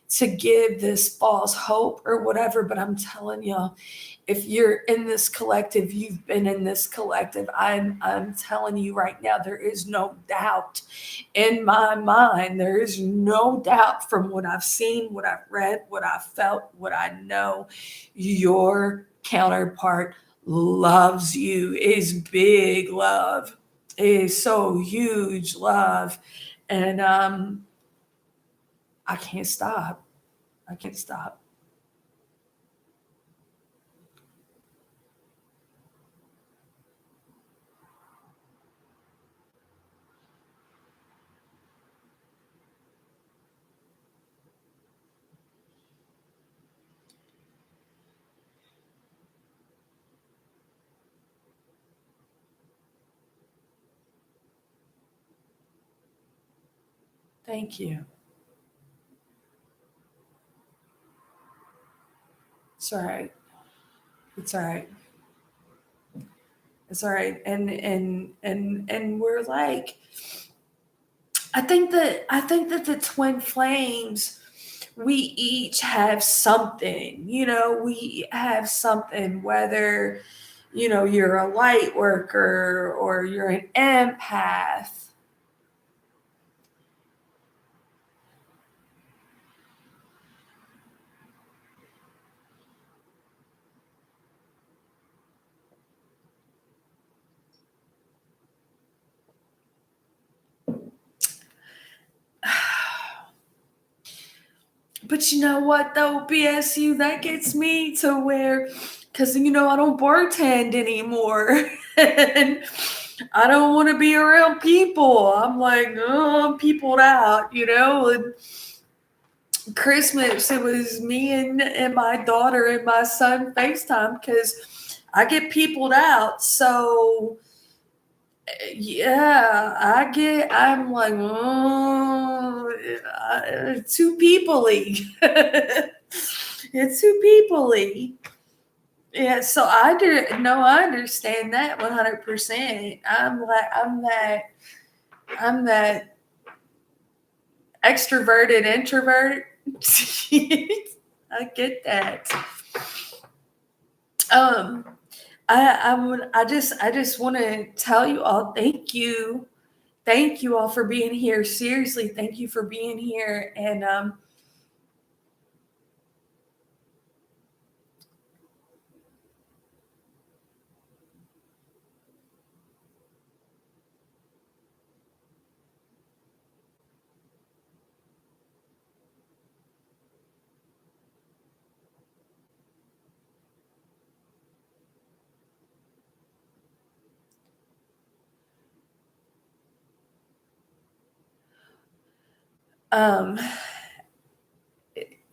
to give this false hope or whatever. But I'm telling you, if you're in this collective, you've been in this collective. I'm telling you right now, there is no doubt in my mind. There is no doubt from what I've seen, what I've read, what I've felt, what I know. Your counterpart loves you, is big love, is so huge love. And I can't stop. I can't stop. Thank you. It's all right. It's all right. It's all right. And we're like, I think that the twin flames, we each have something. We have something, whether you're a light worker or you're an empath. But you know what though, BSU, that gets me to where, because I don't bartend anymore, and I don't want to be around people. I'm like, oh, I'm peopled out, And Christmas, it was me and my daughter and my son FaceTime because I get peopled out. So yeah, I'm like, oh, too peoply. It's too peoply. Yeah, so I do. No, I understand that 100%. I'm that extroverted introvert. I get that. Um, I just want to tell you all, thank you all for being here. Seriously, thank you for being here. And um,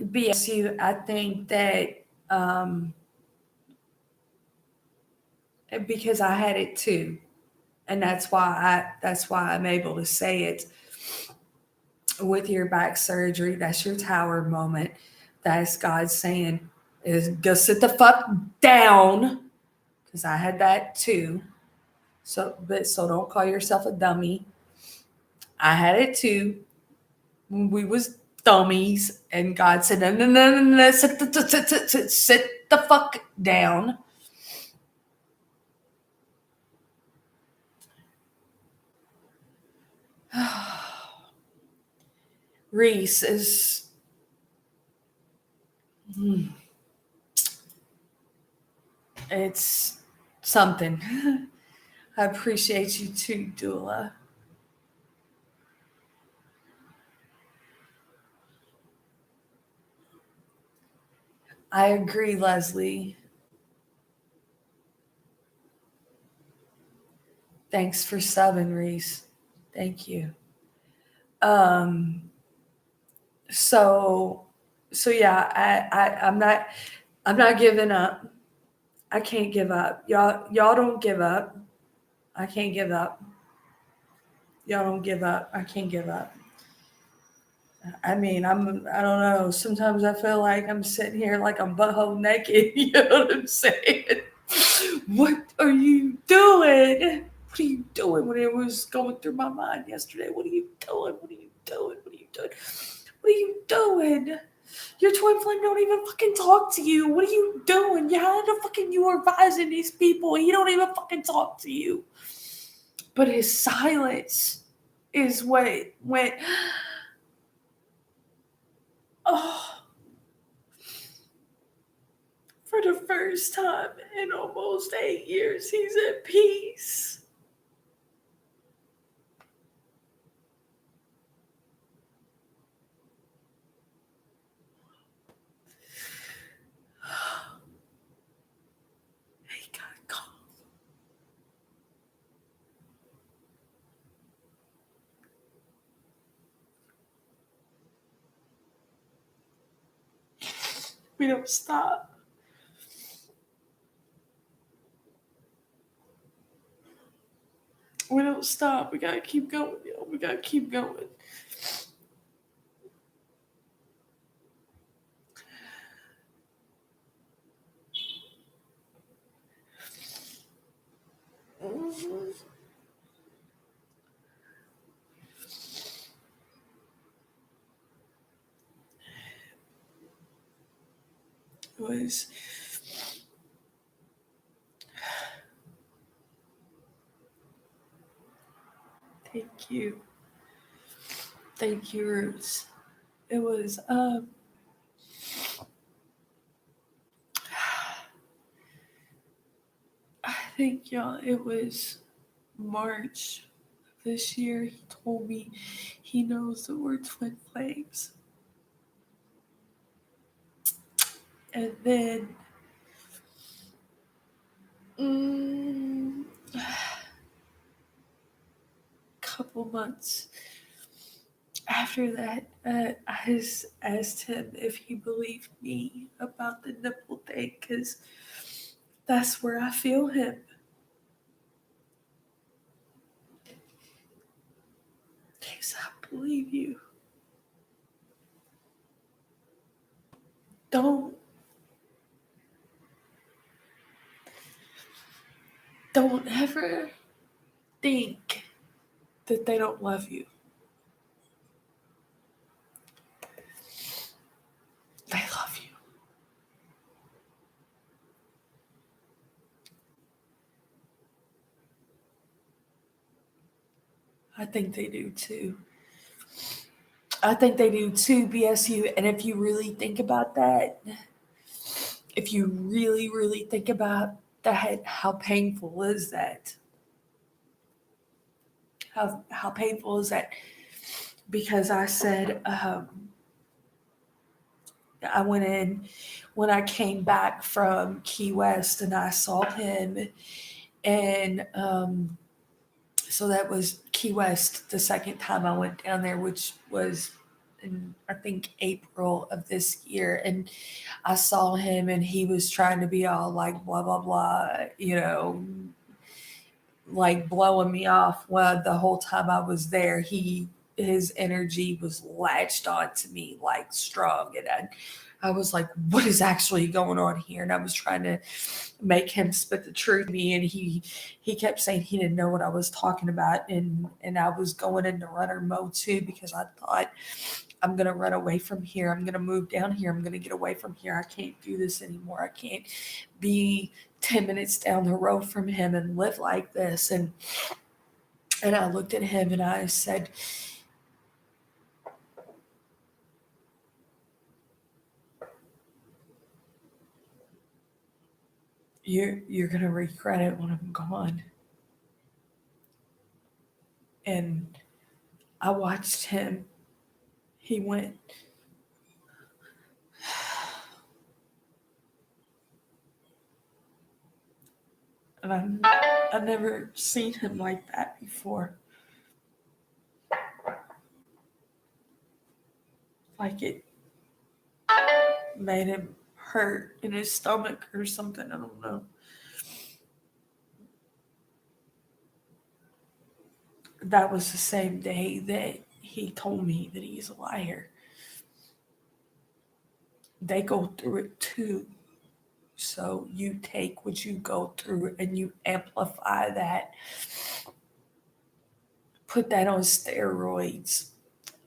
BSU, I think that because I had it too, and that's why I'm able to say it. With your back surgery, that's your tower moment. That's God saying, "Is go sit the fuck down," because I had that too. So don't call yourself a dummy. I had it too. We was dummies, and God said, "No, no, no, no, no, sit the fuck down." Reese is, hmm, it's something. I appreciate you too, Dula. I agree, Leslie. Thanks for subbing, Reese. Thank you. Um, so so yeah, I'm not giving up. I can't give up. Y'all don't give up. I can't give up. Y'all don't give up. I can't give up. I mean, I don't know. Sometimes I feel like I'm sitting here like I'm butthole naked. You know what I'm saying? What are you doing? What are you doing? When it was going through my mind yesterday, what are you doing? What are you doing? What are you doing? What are you doing? Your twin flame don't even fucking talk to you. What are you doing? You are advising these people. He don't even fucking talk to you. But his silence is what went. Oh, for the first time in almost 8 years, he's at peace. He got calm. We don't stop. We don't stop. We gotta keep going, yo. We gotta keep going. Mhm. It was. Thank you. Thank you, Roots. It was, I think, y'all, it was March of this year. He told me he knows that we're twin flames. And then, a couple months after that, I just asked him if he believed me about the nipple thing because that's where I feel him. He said, I believe you. Don't don't ever think that they don't love you. They love you. I think they do too. I think they do too, BSU. And if you really think about that, if you really, really think about that, how painful is that? How painful is that? Because I said, I went in when I came back from Key West and I saw him. And so that was Key West the second time I went down there, which was in, I think, April of this year. And I saw him and he was trying to be all like, blah, blah, blah, like blowing me off. Well, the whole time I was there, his energy was latched onto me like strong, and I was like, "What is actually going on here?" And I was trying to make him spit the truth to me, and he kept saying he didn't know what I was talking about, and I was going into runner mode too because I thought I'm gonna run away from here. I'm gonna move down here. I'm gonna get away from here. I can't do this anymore. I can't be 10 minutes down the road from him and live like this. And I looked at him and I said, you're gonna regret it when I'm gone. And I watched him. He went. And I've never seen him like that before. Like it made him hurt in his stomach or something. I don't know. that was the same day that he told me that he's a liar. They go through it too. So you take what you go through and you amplify that, put that on steroids,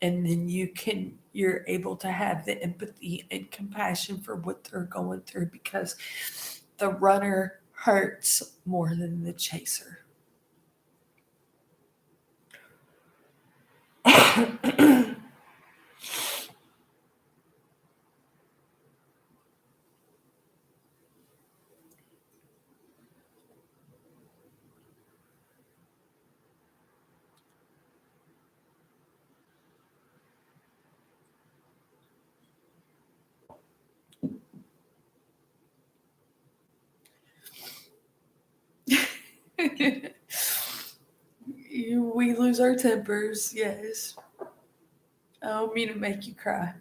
and then you're able to have the empathy and compassion for what they're going through, because the runner hurts more than the chaser. We lose our tempers, yes. I don't mean to make you cry.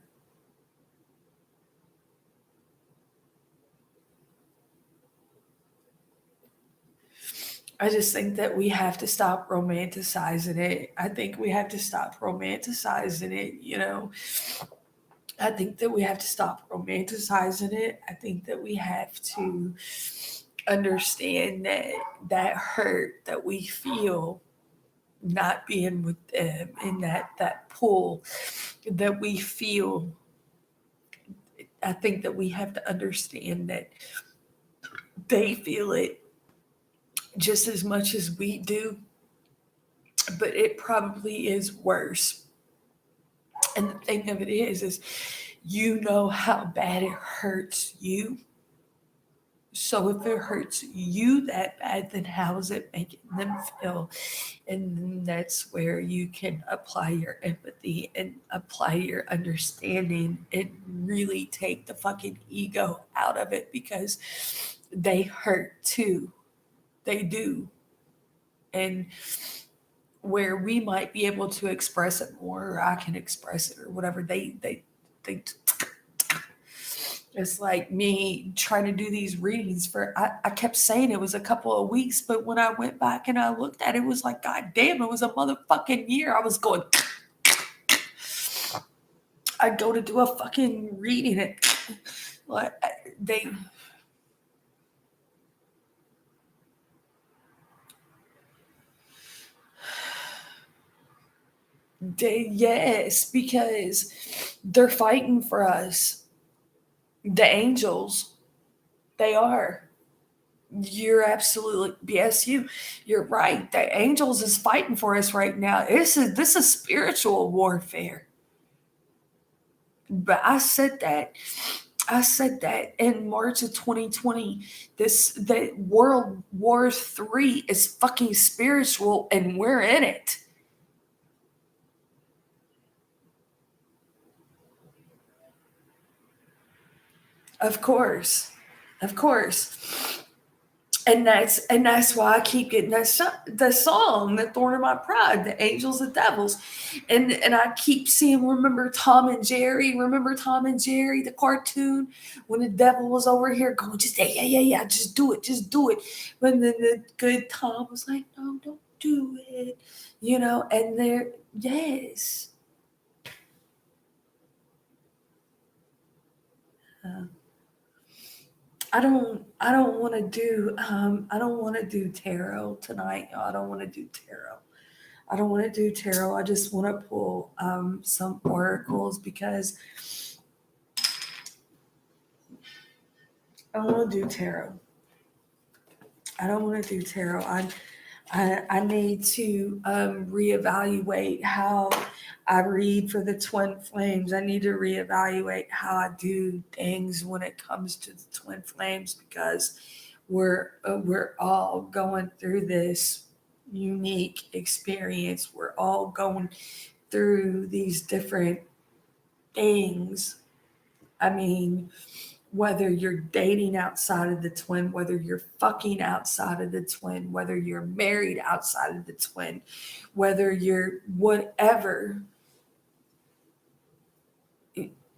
I just think that we have to stop romanticizing it. I think we have to stop romanticizing it. I think that we have to stop romanticizing it. I think that we have to understand that that hurt that we feel not being with them, and that pull that we feel. I think that we have to understand that they feel it just as much as we do, but it probably is worse. And the thing of it is you know how bad it hurts you. So if it hurts you that bad, then how is it making them feel? And then that's where you can apply your empathy and apply your understanding and really take the fucking ego out of it, because they hurt too. They do. And where we might be able to express it more, or I can express it or whatever, they it's like me trying to do these readings for I kept saying it was a couple of weeks, but when I went back and I looked at it, it was like, God damn, it was a motherfucking year. I was going, I'd go to do a fucking reading and like they yes, because they're fighting for us. The angels, they are. You're absolutely, yes, you're right. The angels is fighting for us right now. This is spiritual warfare. But I said that in March of 2020. That World War III is fucking spiritual, and we're in it. Of course, of course. And that's why I keep getting the song, "The Thorn of My Pride," the angels, the devils, and I keep seeing. Remember Tom and Jerry? Remember Tom and Jerry, the cartoon, when the devil was over here going, just yeah, yeah, yeah, yeah, just do it, just do it. When the good Tom was like, no, don't do it, And there, yes. Uh, I don't want to do I don't want to do tarot tonight. I don't want to do tarot. I don't want to do tarot. I just want to pull some oracles, because I want to do tarot. I don't want to do tarot. I need to reevaluate how I read for the twin flames. I need to reevaluate how I do things when it comes to the twin flames, because we're all going through this unique experience. We're all going through these different things. I mean, whether you're dating outside of the twin, whether you're fucking outside of the twin, whether you're married outside of the twin, whether you're whatever,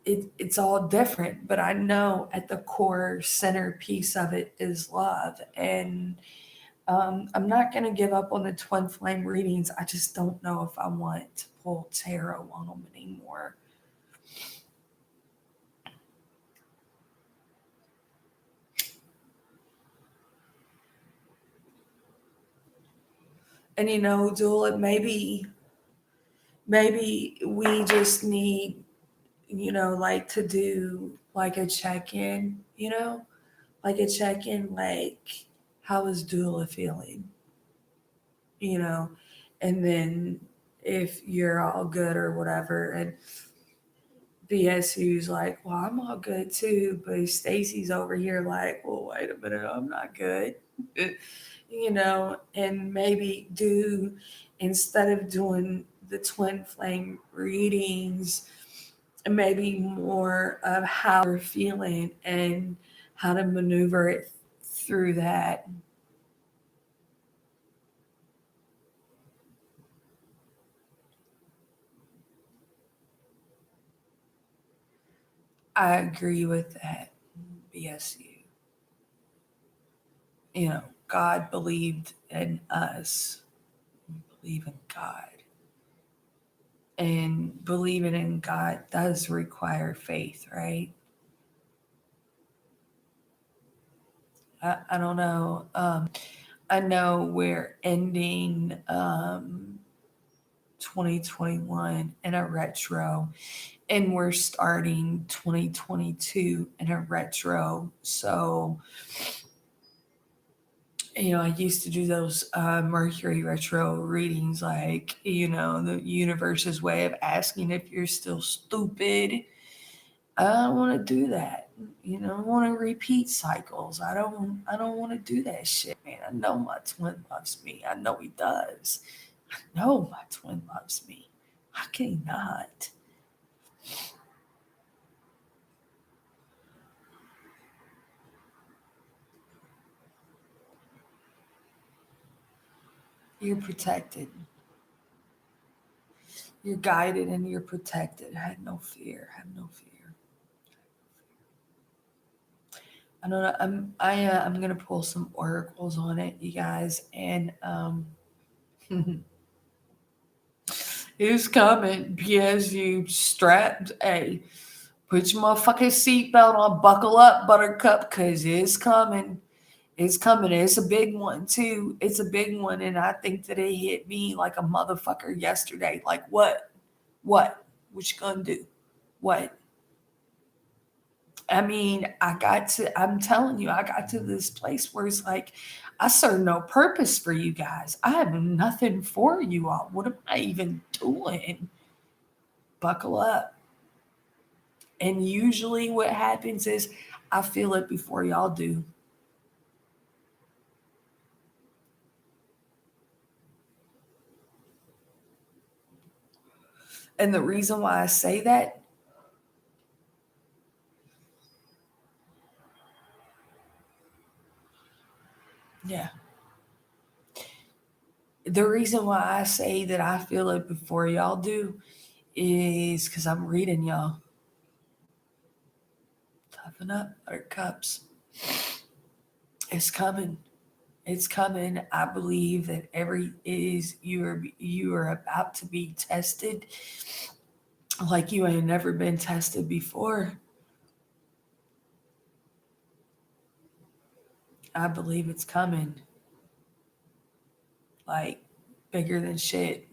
it's all different. But I know at the core centerpiece of it is love. And I'm not going to give up on the twin flame readings. I just don't know if I want to pull tarot on them anymore. And Dula, maybe we just need, like to do like a check-in, like a check-in, like how is Dula feeling, you know, and then if you're all good or whatever, and BSU's like, well, I'm all good too, but Stacy's over here like, well, wait a minute, I'm not good. And maybe do, instead of doing the twin flame readings, maybe more of how we're feeling and how to maneuver it through that. I agree with that, BSU. God believed in us, believe in God. And believing in God does require faith, right? I don't know. I know we're ending 2021 in a retro, and we're starting 2022 in a retro. So, I used to do those Mercury retro readings, like, the universe's way of asking if you're still stupid. I don't want to do that. I want to repeat cycles. I don't want to do that shit, man. I know my twin loves me. I know he does. I know my twin loves me. How can he not? You're protected. You're guided and you're protected. Have no fear. Have no fear. I don't know. I'm gonna pull some oracles on it, you guys, and it's coming. P.S. You strapped. Hey, put your motherfucking seatbelt on. Buckle up, Buttercup, cause it's coming. It's coming. It's a big one too. It's a big one, and I think that it hit me like a motherfucker yesterday. Like what? What? What you gonna do? What? I mean, I'm telling you, I got to this place where it's like, I serve no purpose for you guys. I have nothing for you all. What am I even doing? Buckle up. And usually what happens is I feel it before y'all do. And the reason why I say that, yeah, the reason why I say that I feel it before y'all do is because I'm reading y'all. Toughen up, buttercups. It's coming. It's coming. I believe that every is you are about to be tested like you ain't never been tested before. I believe it's coming. Like bigger than shit.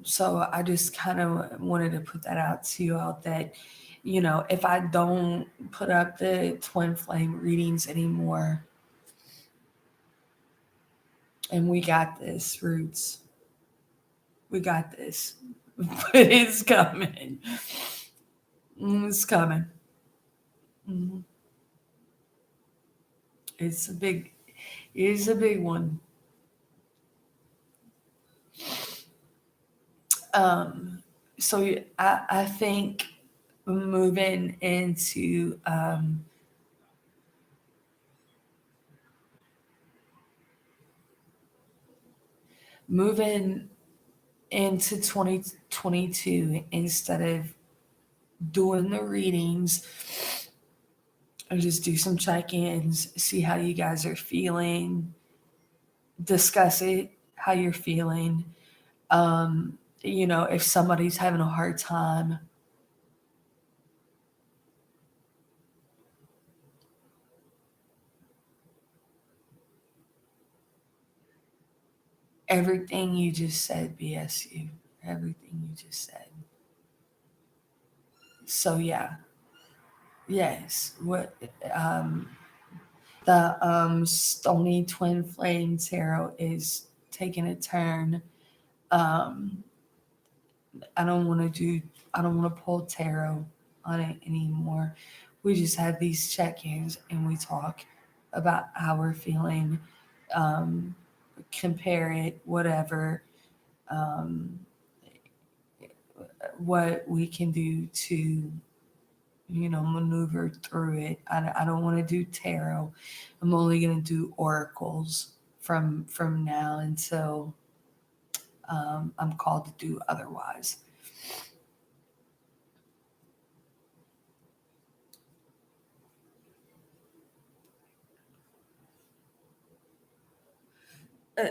So I just kind of wanted to put that out to you all that, if I don't put up the twin flame readings anymore, and we got this, Roots. We got this. But it's coming. It's coming. Mhm. It's a big, it's a big one. Um, so I think moving into moving into 2022 instead of doing the readings, and just do some check-ins, see how you guys are feeling, discuss it, how you're feeling. If somebody's having a hard time, everything you just said, BSU, everything you just said. So yeah, yes, what the Stony Twin Flame Tarot is taking a turn. Um, I don't want to do, I don't want to pull tarot on it anymore. We just have these check-ins and we talk about how we're feeling, um, compare it, whatever, um, what we can do to, maneuver through it. I don't want to do tarot. I'm only going to do oracles from now until I'm called to do otherwise.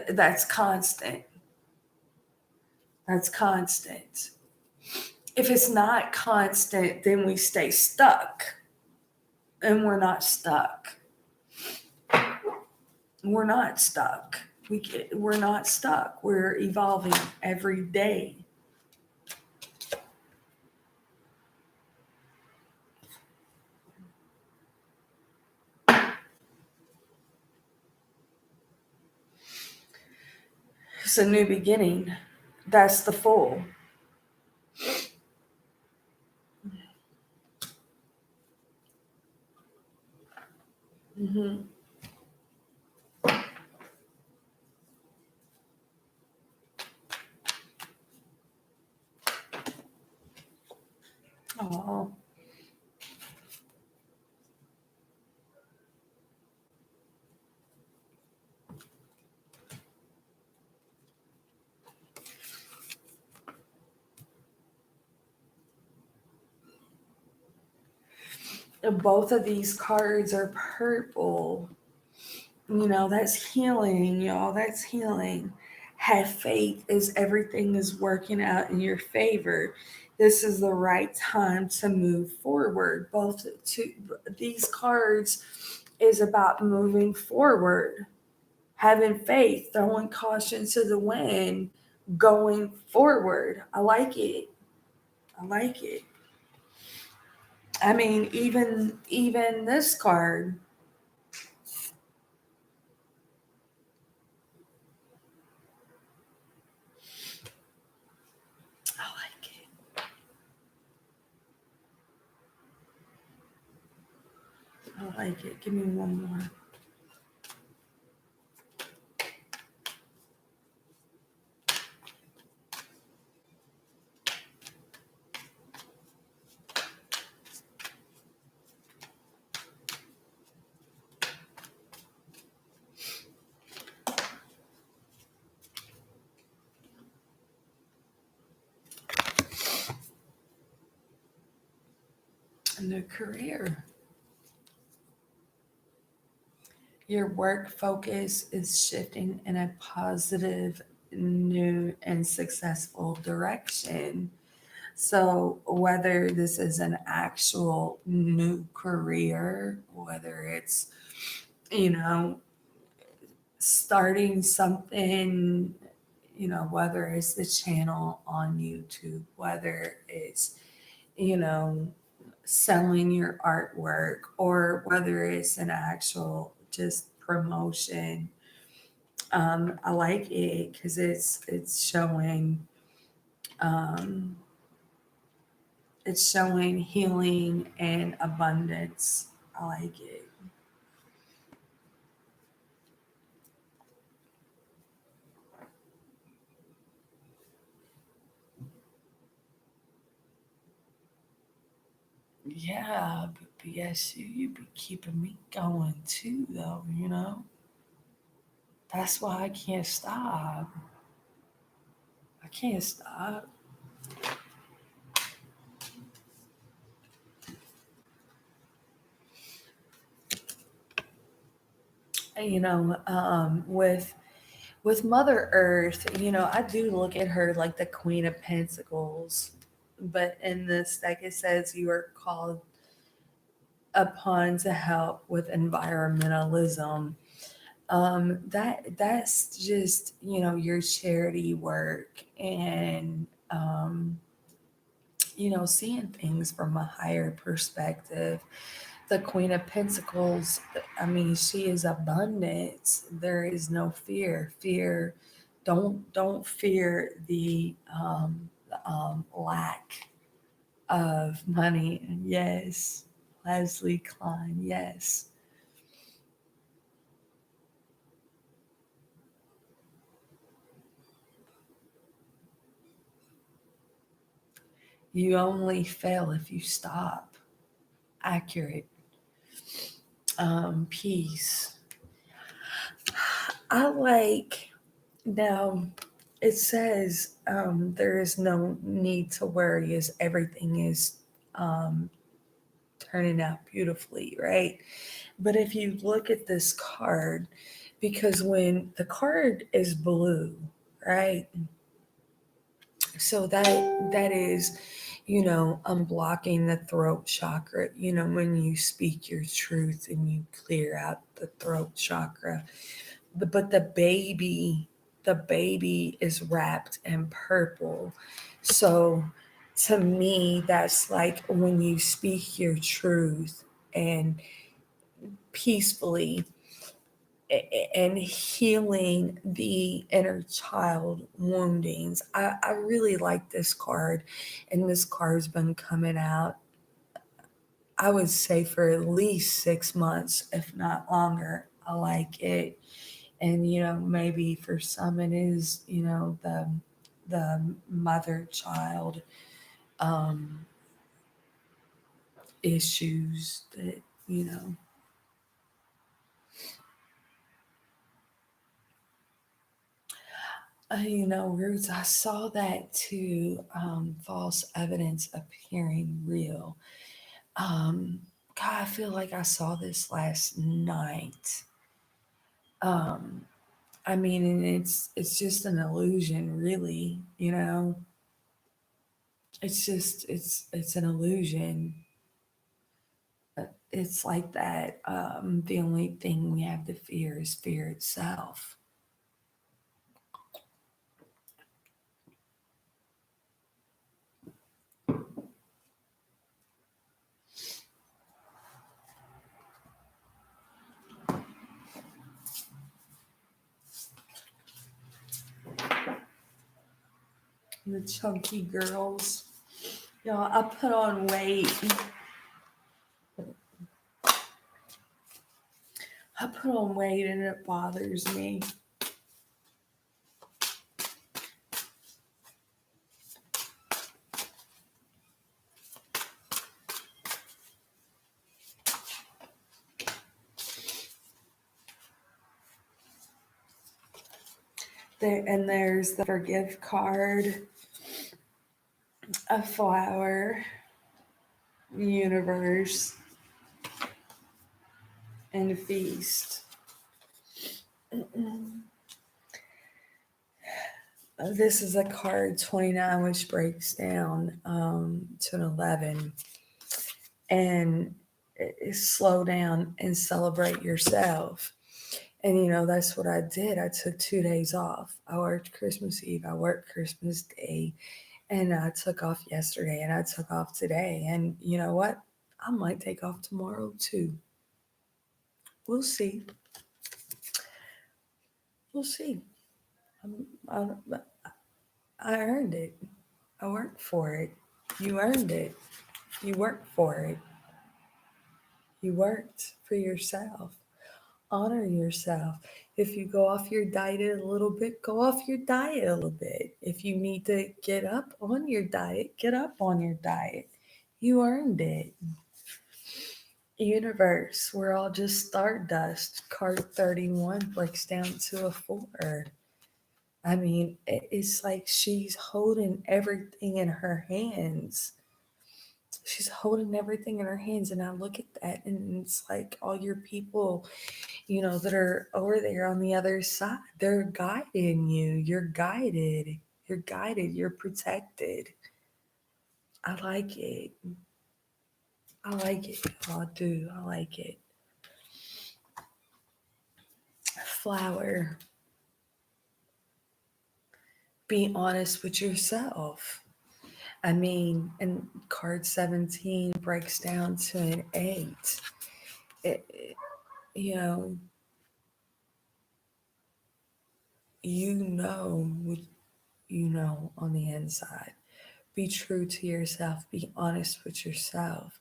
That's constant. That's constant. If it's not constant, then we stay stuck. And we're not stuck. We're not stuck. We're not stuck. We're evolving every day. It's a new beginning. That's the full. Mm-hmm. Oh, both of these cards are purple. That's healing, y'all. That's healing. Have faith as everything is working out in your favor. This is the right time to move forward. Both to these cards is about moving forward, having faith, throwing caution to the wind, going forward. I like it. I like it. I mean, even this card, I like it. I like it. Give me one more. And the career. Your work focus is shifting in a positive, new, and successful direction. So, whether this is an actual new career, whether it's, you know, starting something, whether it's the channel on YouTube, whether it's, you know, selling your artwork, or whether it's an actual just promotion. I like it because um, it's showing healing and abundance. I like it. Yeah, but yes, you be keeping me going too, though. That's why I can't stop. I can't stop. with Mother Earth, I do look at her like the Queen of Pentacles. But in this deck, it says you are called upon to help with environmentalism. That's just, your charity work and, seeing things from a higher perspective. The Queen of Pentacles, I mean, she is abundance. There is no fear. Don't fear the lack of money. Yes, Leslie Klein. Yes, you only fail if you stop. Accurate. Peace. I like now. It says there is no need to worry as everything is um, turning out beautifully, right? But if you look at this card, because when the card is blue, right? So that is, unblocking the throat chakra, when you speak your truth and you clear out the throat chakra. But the baby is wrapped in purple. So to me, that's like when you speak your truth and peacefully and healing the inner child woundings. I really like this card, and this card's been coming out, I would say, for at least 6 months, if not longer. I like it. And maybe for some it is, the mother child um issues that, you know Roots, I saw that too. False evidence appearing real. Um, God, I feel like I saw this last night. Um, I mean, and it's just an illusion, really. It's an illusion. It's like that. The only thing we have to fear is fear itself. The chunky girls. Y'all, I put on weight. I put on weight and it bothers me. There's the forgive card, a flower, universe, and feast. This is a card 29, which breaks down to an 11. And slow down and celebrate yourself. And that's what I did. I took 2 days off. I worked Christmas Eve, I worked Christmas Day, and I took off yesterday, and I took off today. And you know what? I might take off tomorrow too. We'll see. We'll see. I, I earned it. I worked for it. You earned it. You worked for it. You worked for yourself. Honor yourself. If you go off your diet a little bit, go off your diet a little bit. If you need to get up on your diet, get up on your diet. You earned it. Universe, we're all just stardust. Card 31 breaks down to a 4. I mean, it's like she's holding everything in her hands. She's holding everything in her hands, and I look at that, and it's like all your people, that are over there on the other side. They're guiding you. You're guided. You're guided. You're protected. I like it. I like it. I do. I like it. Flower. Be honest with yourself. I mean, and card 17 breaks down to an 8. It, you know, you know what you know on the inside. Be true to yourself. Be honest with yourself.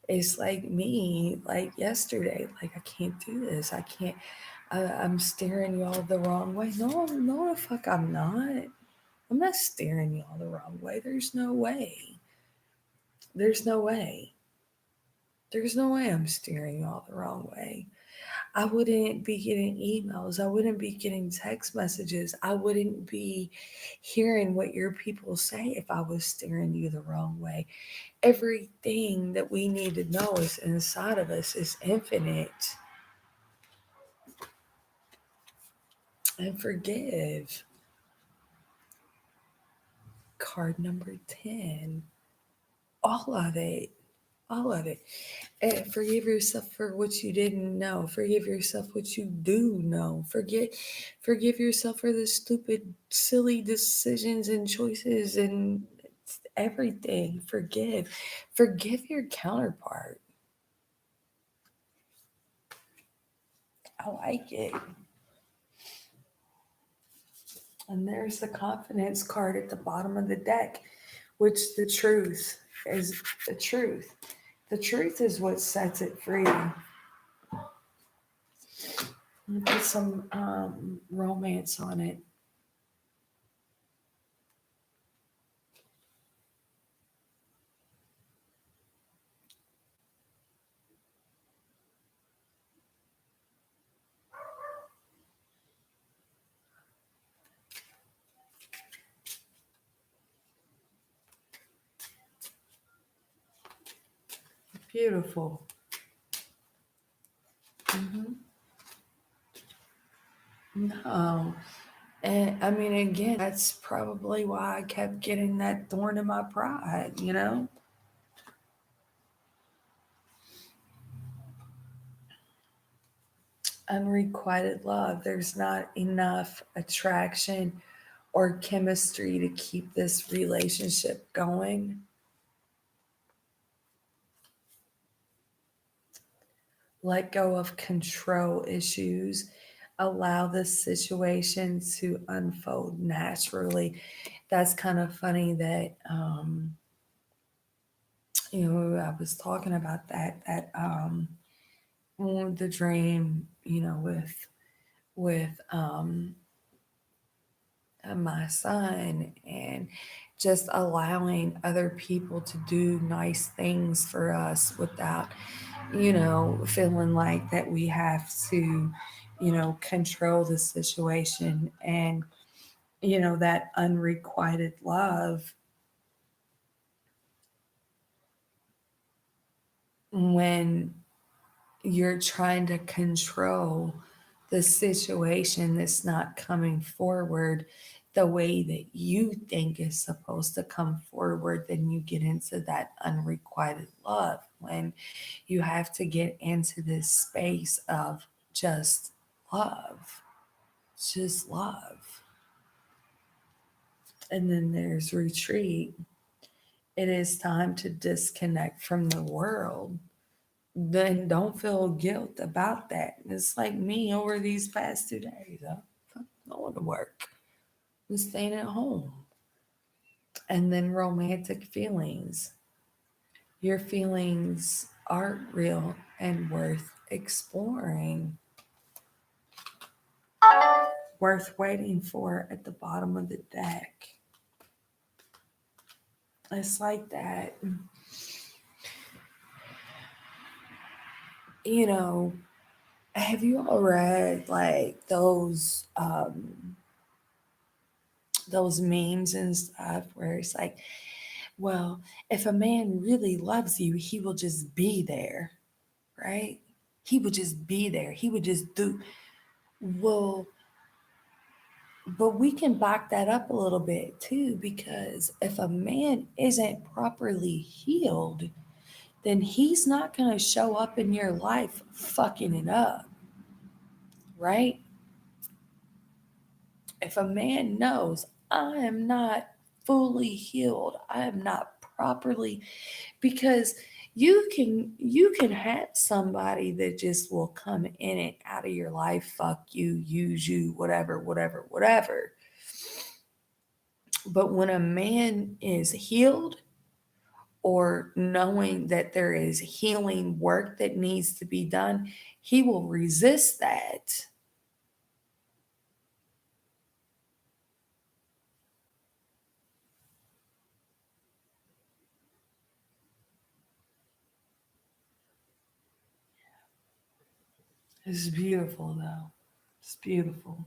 It's like me, like yesterday, like I can't do this. I can't. I'm staring y'all the wrong way. No, no, the fuck, I'm not. I'm not staring y'all the wrong way. There's no way. There's no way. There's no way I'm steering y'all the wrong way. I wouldn't be getting emails. I wouldn't be getting text messages. I wouldn't be hearing what your people say if I was steering you the wrong way. Everything that we need to know is inside of us is infinite. And forgive. Card number 10. All of it. All of it. And forgive yourself for what you didn't know. Forgive yourself what you do know. Forgive yourself for the stupid, silly decisions and choices and everything. Forgive. Forgive your counterpart. I like it. And there's the confidence card at the bottom of the deck, which the truth is the truth. The truth is what sets it free. Put some romance on it. Beautiful. Hmm. No. And I mean, again, that's probably why I kept getting that thorn in my pride. Unrequited love. There's not enough attraction or chemistry to keep this relationship going. Let go of control issues. Allow the situation to unfold naturally. That's kind of funny that I was talking about that the dream, with my son, and just allowing other people to do nice things for us without feeling like that we have to control the situation, and that unrequited love when you're trying to control the situation that's not coming forward the way that you think is supposed to come forward, then you get into that unrequited love when you have to get into this space of just love, just love. And then there's retreat. It is time to disconnect from the world. Then don't feel guilt about that. It's like me over these past 2 days. I'm going to work. I'm staying at home. And then romantic feelings. Your feelings are real and worth exploring, worth waiting for at the bottom of the deck. It's like that. You know, have you all read like those memes and stuff where it's like Well, if a man really loves you, he will just be there, right? He would just be there. He would just do. Well, but we can back that up a little bit too, because if a man isn't properly healed, then he's not going to show up in your life fucking it up, right? If a man knows I am not fully healed, I am not properly, because you can have somebody that just will come in and out of your life, fuck you, use you, whatever, whatever, whatever. But when a man is healed, or knowing that there is healing work that needs to be done, he will resist that. It's beautiful, though. It's beautiful.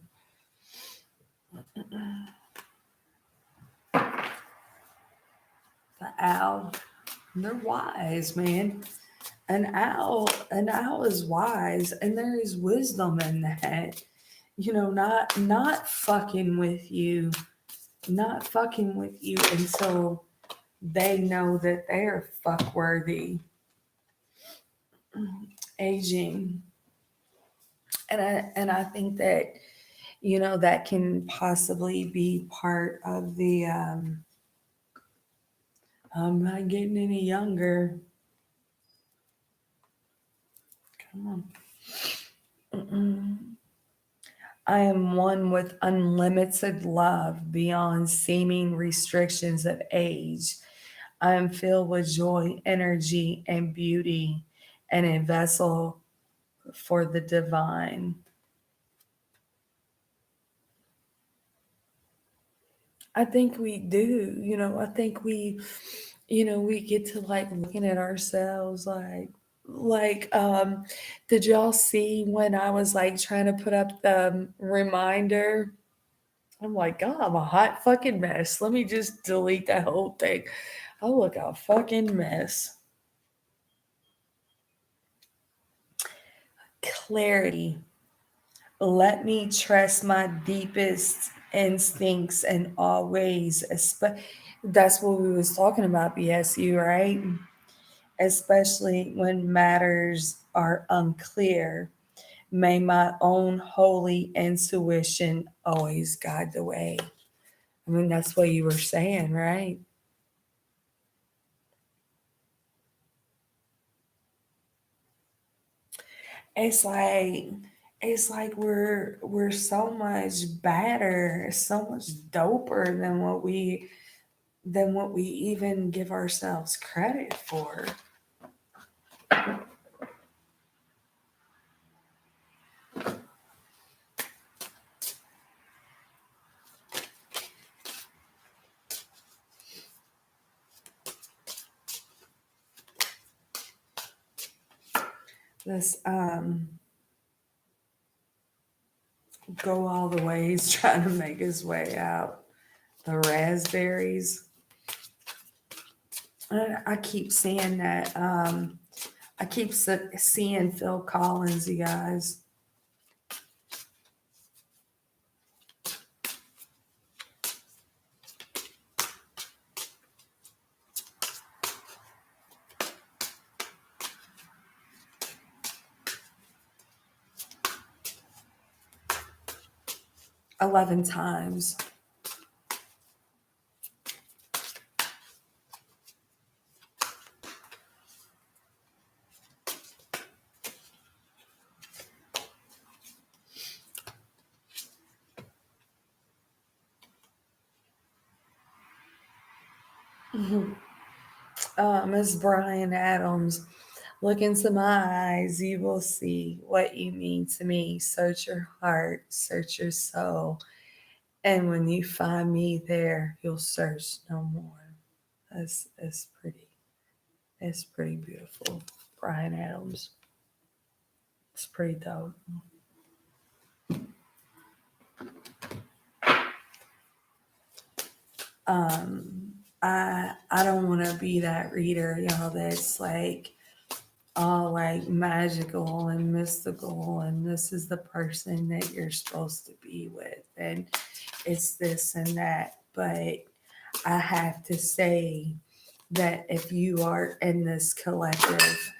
The owl, they're wise, man. An owl is wise, and there is wisdom in that. Not fucking with you, not fucking with you until they know that they're fuck worthy. Aging, and I think that that can possibly be part of the I'm not getting any younger. Come on. Mm-mm. I am one with unlimited love beyond seeming restrictions of age. I am filled with joy, energy, and beauty, and a vessel for the divine. I think we do. I think we get to like looking at ourselves like did y'all see when I was like trying to put up the reminder? I'm like, God, I'm a hot fucking mess. Let me just delete that whole thing. I look a fucking mess. Clarity. Let me trust my deepest instincts and always. That's what we was talking about, BSU, right? Especially when matters are unclear. May my own holy intuition always guide the way. I mean, that's what you were saying, right? It's like we're so much better, so much doper than what we even give ourselves credit for. This go all the ways trying to make his way out. The raspberries. I keep seeing that. I keep seeing Phil Collins, you guys. 11 times. Miss Brian Adams, look into my eyes, you will see what you mean to me. Search your heart, search your soul. And when you find me there, you'll search no more. That's pretty. It's pretty beautiful. Brian Adams. It's pretty dope. Um, I don't want to be that reader, y'all, that's like all like magical and mystical, and this is the person that you're supposed to be with, and it's this and that. But I have to say that if you are in this collective,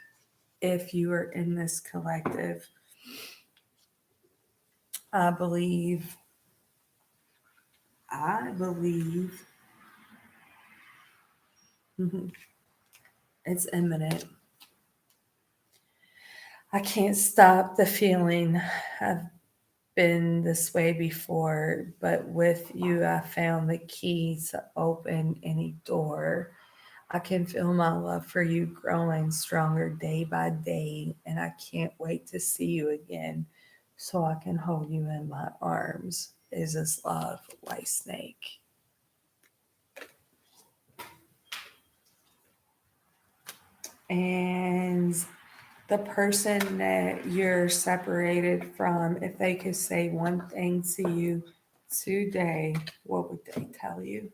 if you are in this collective, I believe, I believe it's imminent. I can't stop the feeling. I've been this way before, but with you, I found the key to open any door. I can feel my love for you growing stronger day by day, and I can't wait to see you again so I can hold you in my arms. Is this love, White Snake? And the person that you're separated from, if they could say one thing to you today, what would they tell you?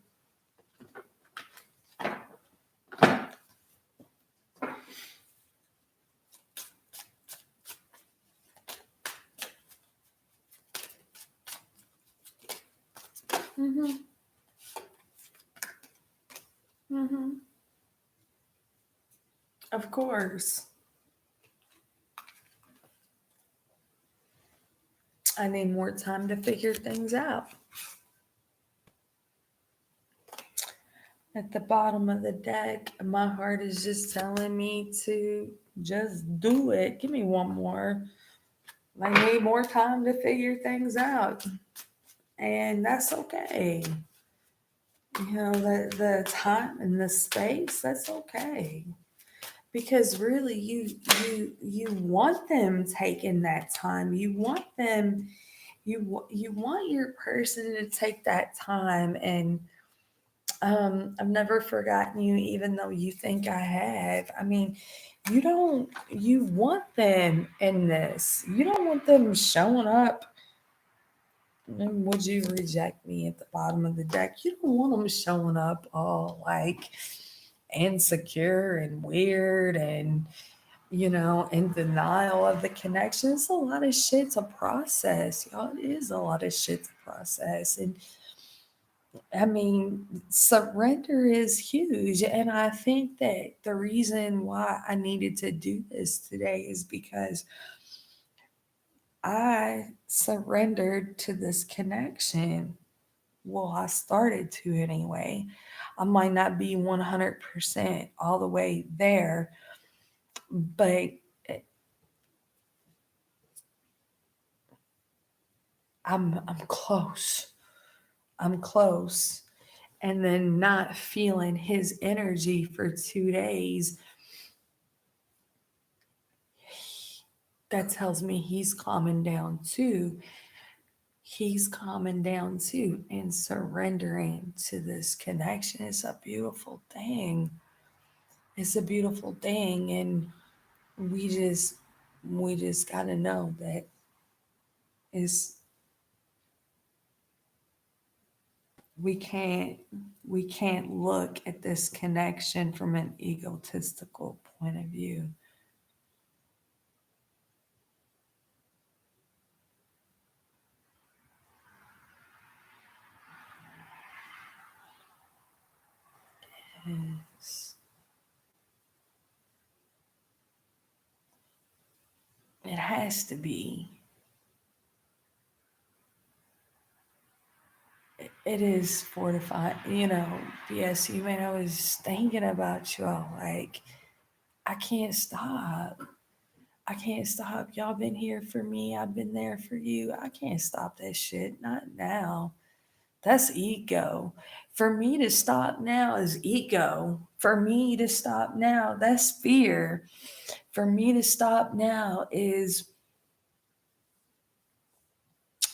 Mm-hmm. Mm-hmm. Of course. I need more time to figure things out. At the bottom of the deck, my heart is just telling me to just do it. Give me one more. I need more time to figure things out. And that's okay. You know, the time and the space, that's okay. Because really you want them taking that time. You want them you want your person to take that time. And I've never forgotten you, even though you think I have. I mean, you want them in this. You don't want them showing up. And would you reject me at the bottom of the deck? You don't want them showing up all like insecure and weird and, in denial of the connection. It's a lot of shit to process, y'all. It is a lot of shit to process. And I mean, surrender is huge. And I think that the reason why I needed to do this today is because I surrendered to this connection. Well, I started to anyway. I might not be 100% all the way there, but I'm close. I'm close. And then not feeling his energy for 2 days, that tells me he's calming down too. He's calming down too and surrendering to this connection. It's a beautiful thing. It's a beautiful thing. And we just gotta know that it's we can't we can't look at this connection from an egotistical point of view. It's, it has to be. It is fortified. Yes, you man, I was thinking about y'all. Like, I can't stop. I can't stop. Y'all been here for me. I've been there for you. I can't stop that shit. Not now. That's ego. For me to stop now is ego. For me to stop now, that's fear. For me to stop now is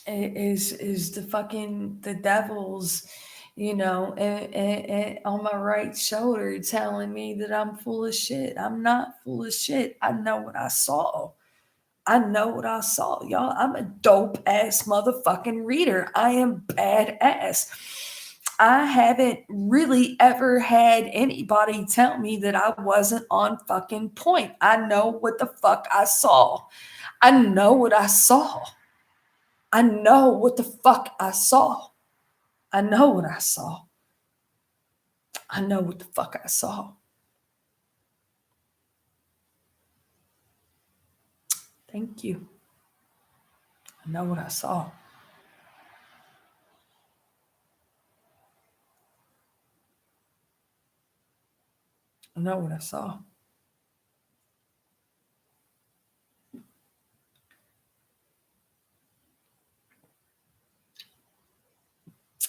the fucking the devil's, and on my right shoulder telling me that I'm full of shit. I'm not full of shit. I know what I saw. I know what I saw, y'all. I'm a dope ass motherfucking reader. I am badass. I haven't really ever had anybody tell me that I wasn't on fucking point. I know what the fuck I saw. I know what I saw. I know what the fuck I saw. I know what I saw. I know what the fuck I saw. Thank you. I know what I saw. I know what I saw.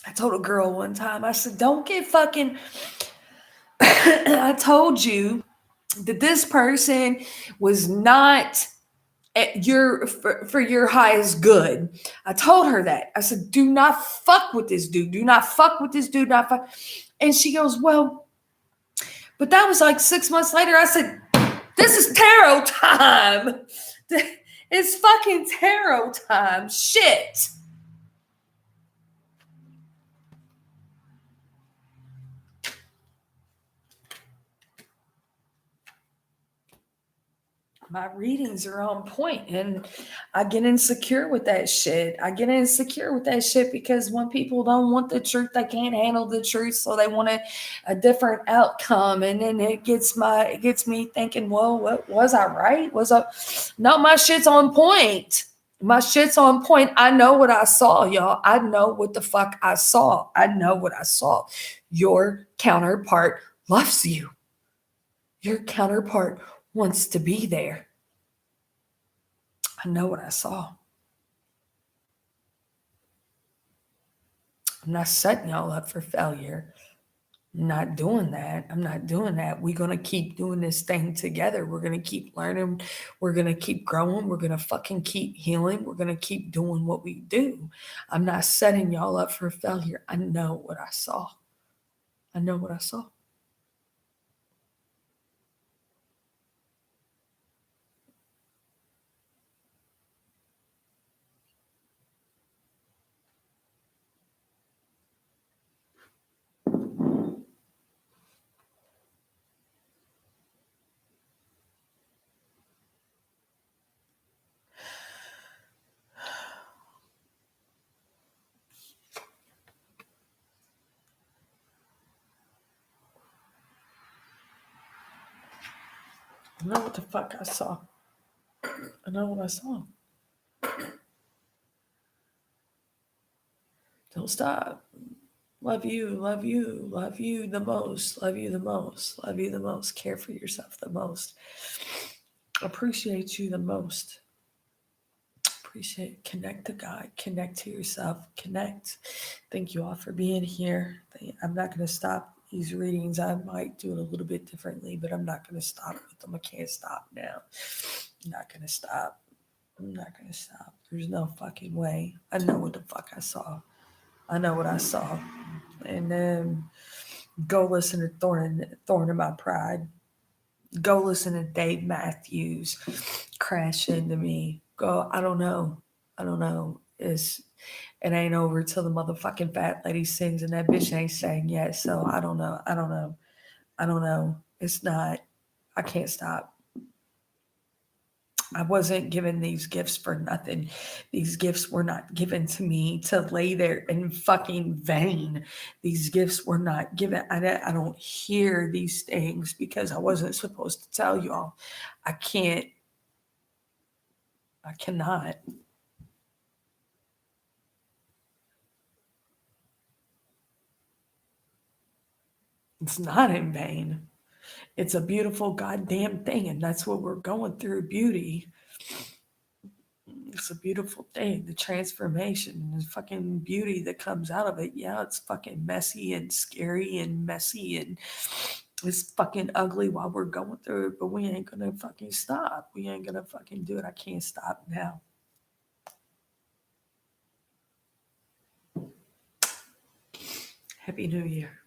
I told a girl one time, I said, don't get fucking. I told you that this person was not at your for your highest good. I told her that. I said, do not fuck with this dude. Do not fuck with this dude. Not fuck. And she goes, well, but that was like 6 months later. I said, this is tarot time. It's fucking tarot time. Shit. My readings are on point, and I get insecure with that shit. I get insecure with that shit because when people don't want the truth, they can't handle the truth, so they want a different outcome. And then it gets me thinking, well, what was I right? Was I no, my shit's on point. My shit's on point. I know what I saw, y'all. I know what the fuck I saw. I know what I saw. Your counterpart loves you. Your counterpart wants to be there. I know what I saw. I'm not setting y'all up for failure. I'm not doing that. I'm not doing that. We're going to keep doing this thing together. We're going to keep learning. We're going to keep growing. We're going to fucking keep healing. We're going to keep doing what we do. I'm not setting y'all up for failure. I know what I saw. I know what I saw. I know what the fuck I saw. I know what I saw. Don't stop. Love you, love you, love you the most, love you the most, love you the most, care for yourself the most, appreciate you the most, appreciate, connect to God, connect to yourself, connect. Thank you all for being here. I'm not going to stop these readings. I might do it a little bit differently, but I'm not going to stop with them. I can't stop now. I'm not going to stop. I'm not going to stop. There's no fucking way. I know what the fuck I saw. I know what I saw. And then go listen to Thorn in My Pride. Go listen to Dave Matthews Crash Into Me. Go, I don't know. I don't know. It ain't over till the motherfucking fat lady sings and that bitch ain't saying yet. So I don't know. I don't know. I don't know. It's not, I can't stop. I wasn't given these gifts for nothing. These gifts were not given to me to lay there in fucking vain. These gifts were not given. I don't hear these things because I wasn't supposed to tell y'all. I can't. I cannot. It's not in vain. It's a beautiful goddamn thing, and that's what we're going through. Beauty. It's a beautiful thing. The transformation, the fucking beauty that comes out of it. Yeah, it's fucking messy and scary and messy and it's fucking ugly while we're going through it, but we ain't gonna fucking stop. We ain't gonna fucking do it. I can't stop now. Happy New Year.